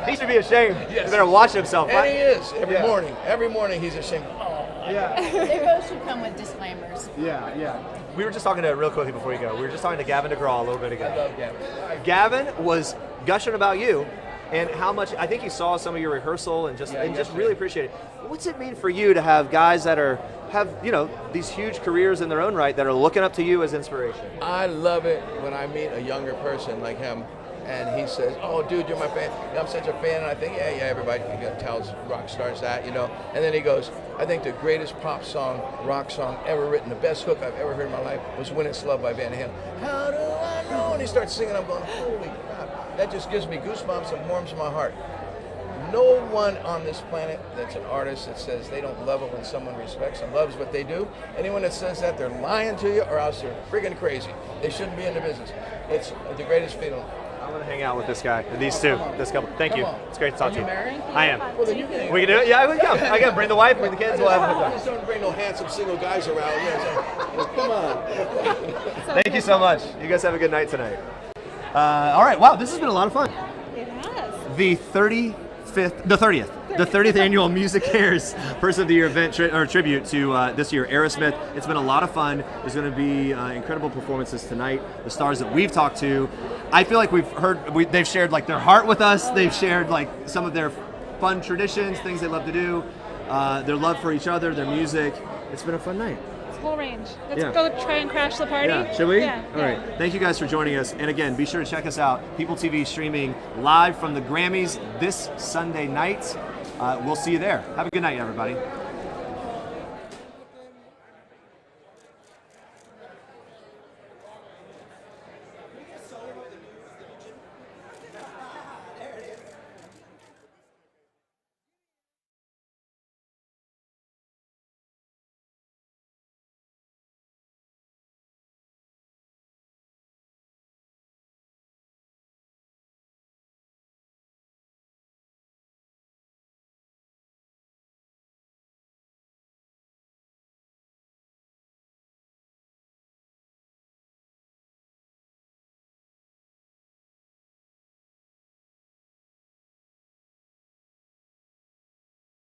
[SPEAKER 1] He should be ashamed. Yes. He better watch himself.
[SPEAKER 7] And he is every morning. Every morning he's ashamed.
[SPEAKER 8] They both should come with disclaimers.
[SPEAKER 1] Yeah. We were just talking to, real quickly before you go, we were just talking to Gavin DeGraw a little bit ago.
[SPEAKER 7] I love Gavin.
[SPEAKER 1] Gavin was gushing about you and how much, I think he saw some of your rehearsal and just really appreciated it. What's it mean for you to have guys that have these huge careers in their own right that are looking up to you as inspiration?
[SPEAKER 7] I love it when I meet a younger person like him and he says, oh dude, you're my fan. I'm such a fan. And I think, yeah, everybody tells rock stars that, And then he goes, I think the greatest pop song, rock song ever written, the best hook I've ever heard in my life was When It's Love by Van Halen. How do I know? And he starts singing, I'm going, holy crap. That just gives me goosebumps and warms my heart. No one on this planet that's an artist that says they don't love it when someone respects and loves what they do. Anyone that says that, they're lying to you or else they're friggin' crazy. They shouldn't be in the business. It's the greatest feeling.
[SPEAKER 1] I'm going to hang out with this guy, these two, this couple. Thank you. It's great to talk to you.
[SPEAKER 7] Married?
[SPEAKER 1] I am.
[SPEAKER 7] Well, then you can.
[SPEAKER 1] We can do it? Yeah, we can come. I can bring the wife, bring the kids. We'll have a good
[SPEAKER 7] Just don't bring no handsome single guys around. Come on.
[SPEAKER 1] Thank you so much. You guys have a good night tonight. All right. Wow, this has been a lot of fun.
[SPEAKER 2] It has.
[SPEAKER 1] The 30th annual Musicares Person of the Year event tribute to this year Aerosmith. It's been a lot of fun. There's going to be incredible performances tonight. The stars that we've talked to, I feel like they've shared like their heart with us. They've shared like some of their fun traditions, things they love to do, their love for each other, their music. It's been a fun night.
[SPEAKER 2] Whole range. Let's go try and crash the party.
[SPEAKER 1] Yeah. Should we?
[SPEAKER 2] Yeah.
[SPEAKER 1] All right. Thank you guys for joining us. And again, be sure to check us out. PeopleTV streaming live from the Grammys this Sunday night. We'll see you there. Have a good night, everybody.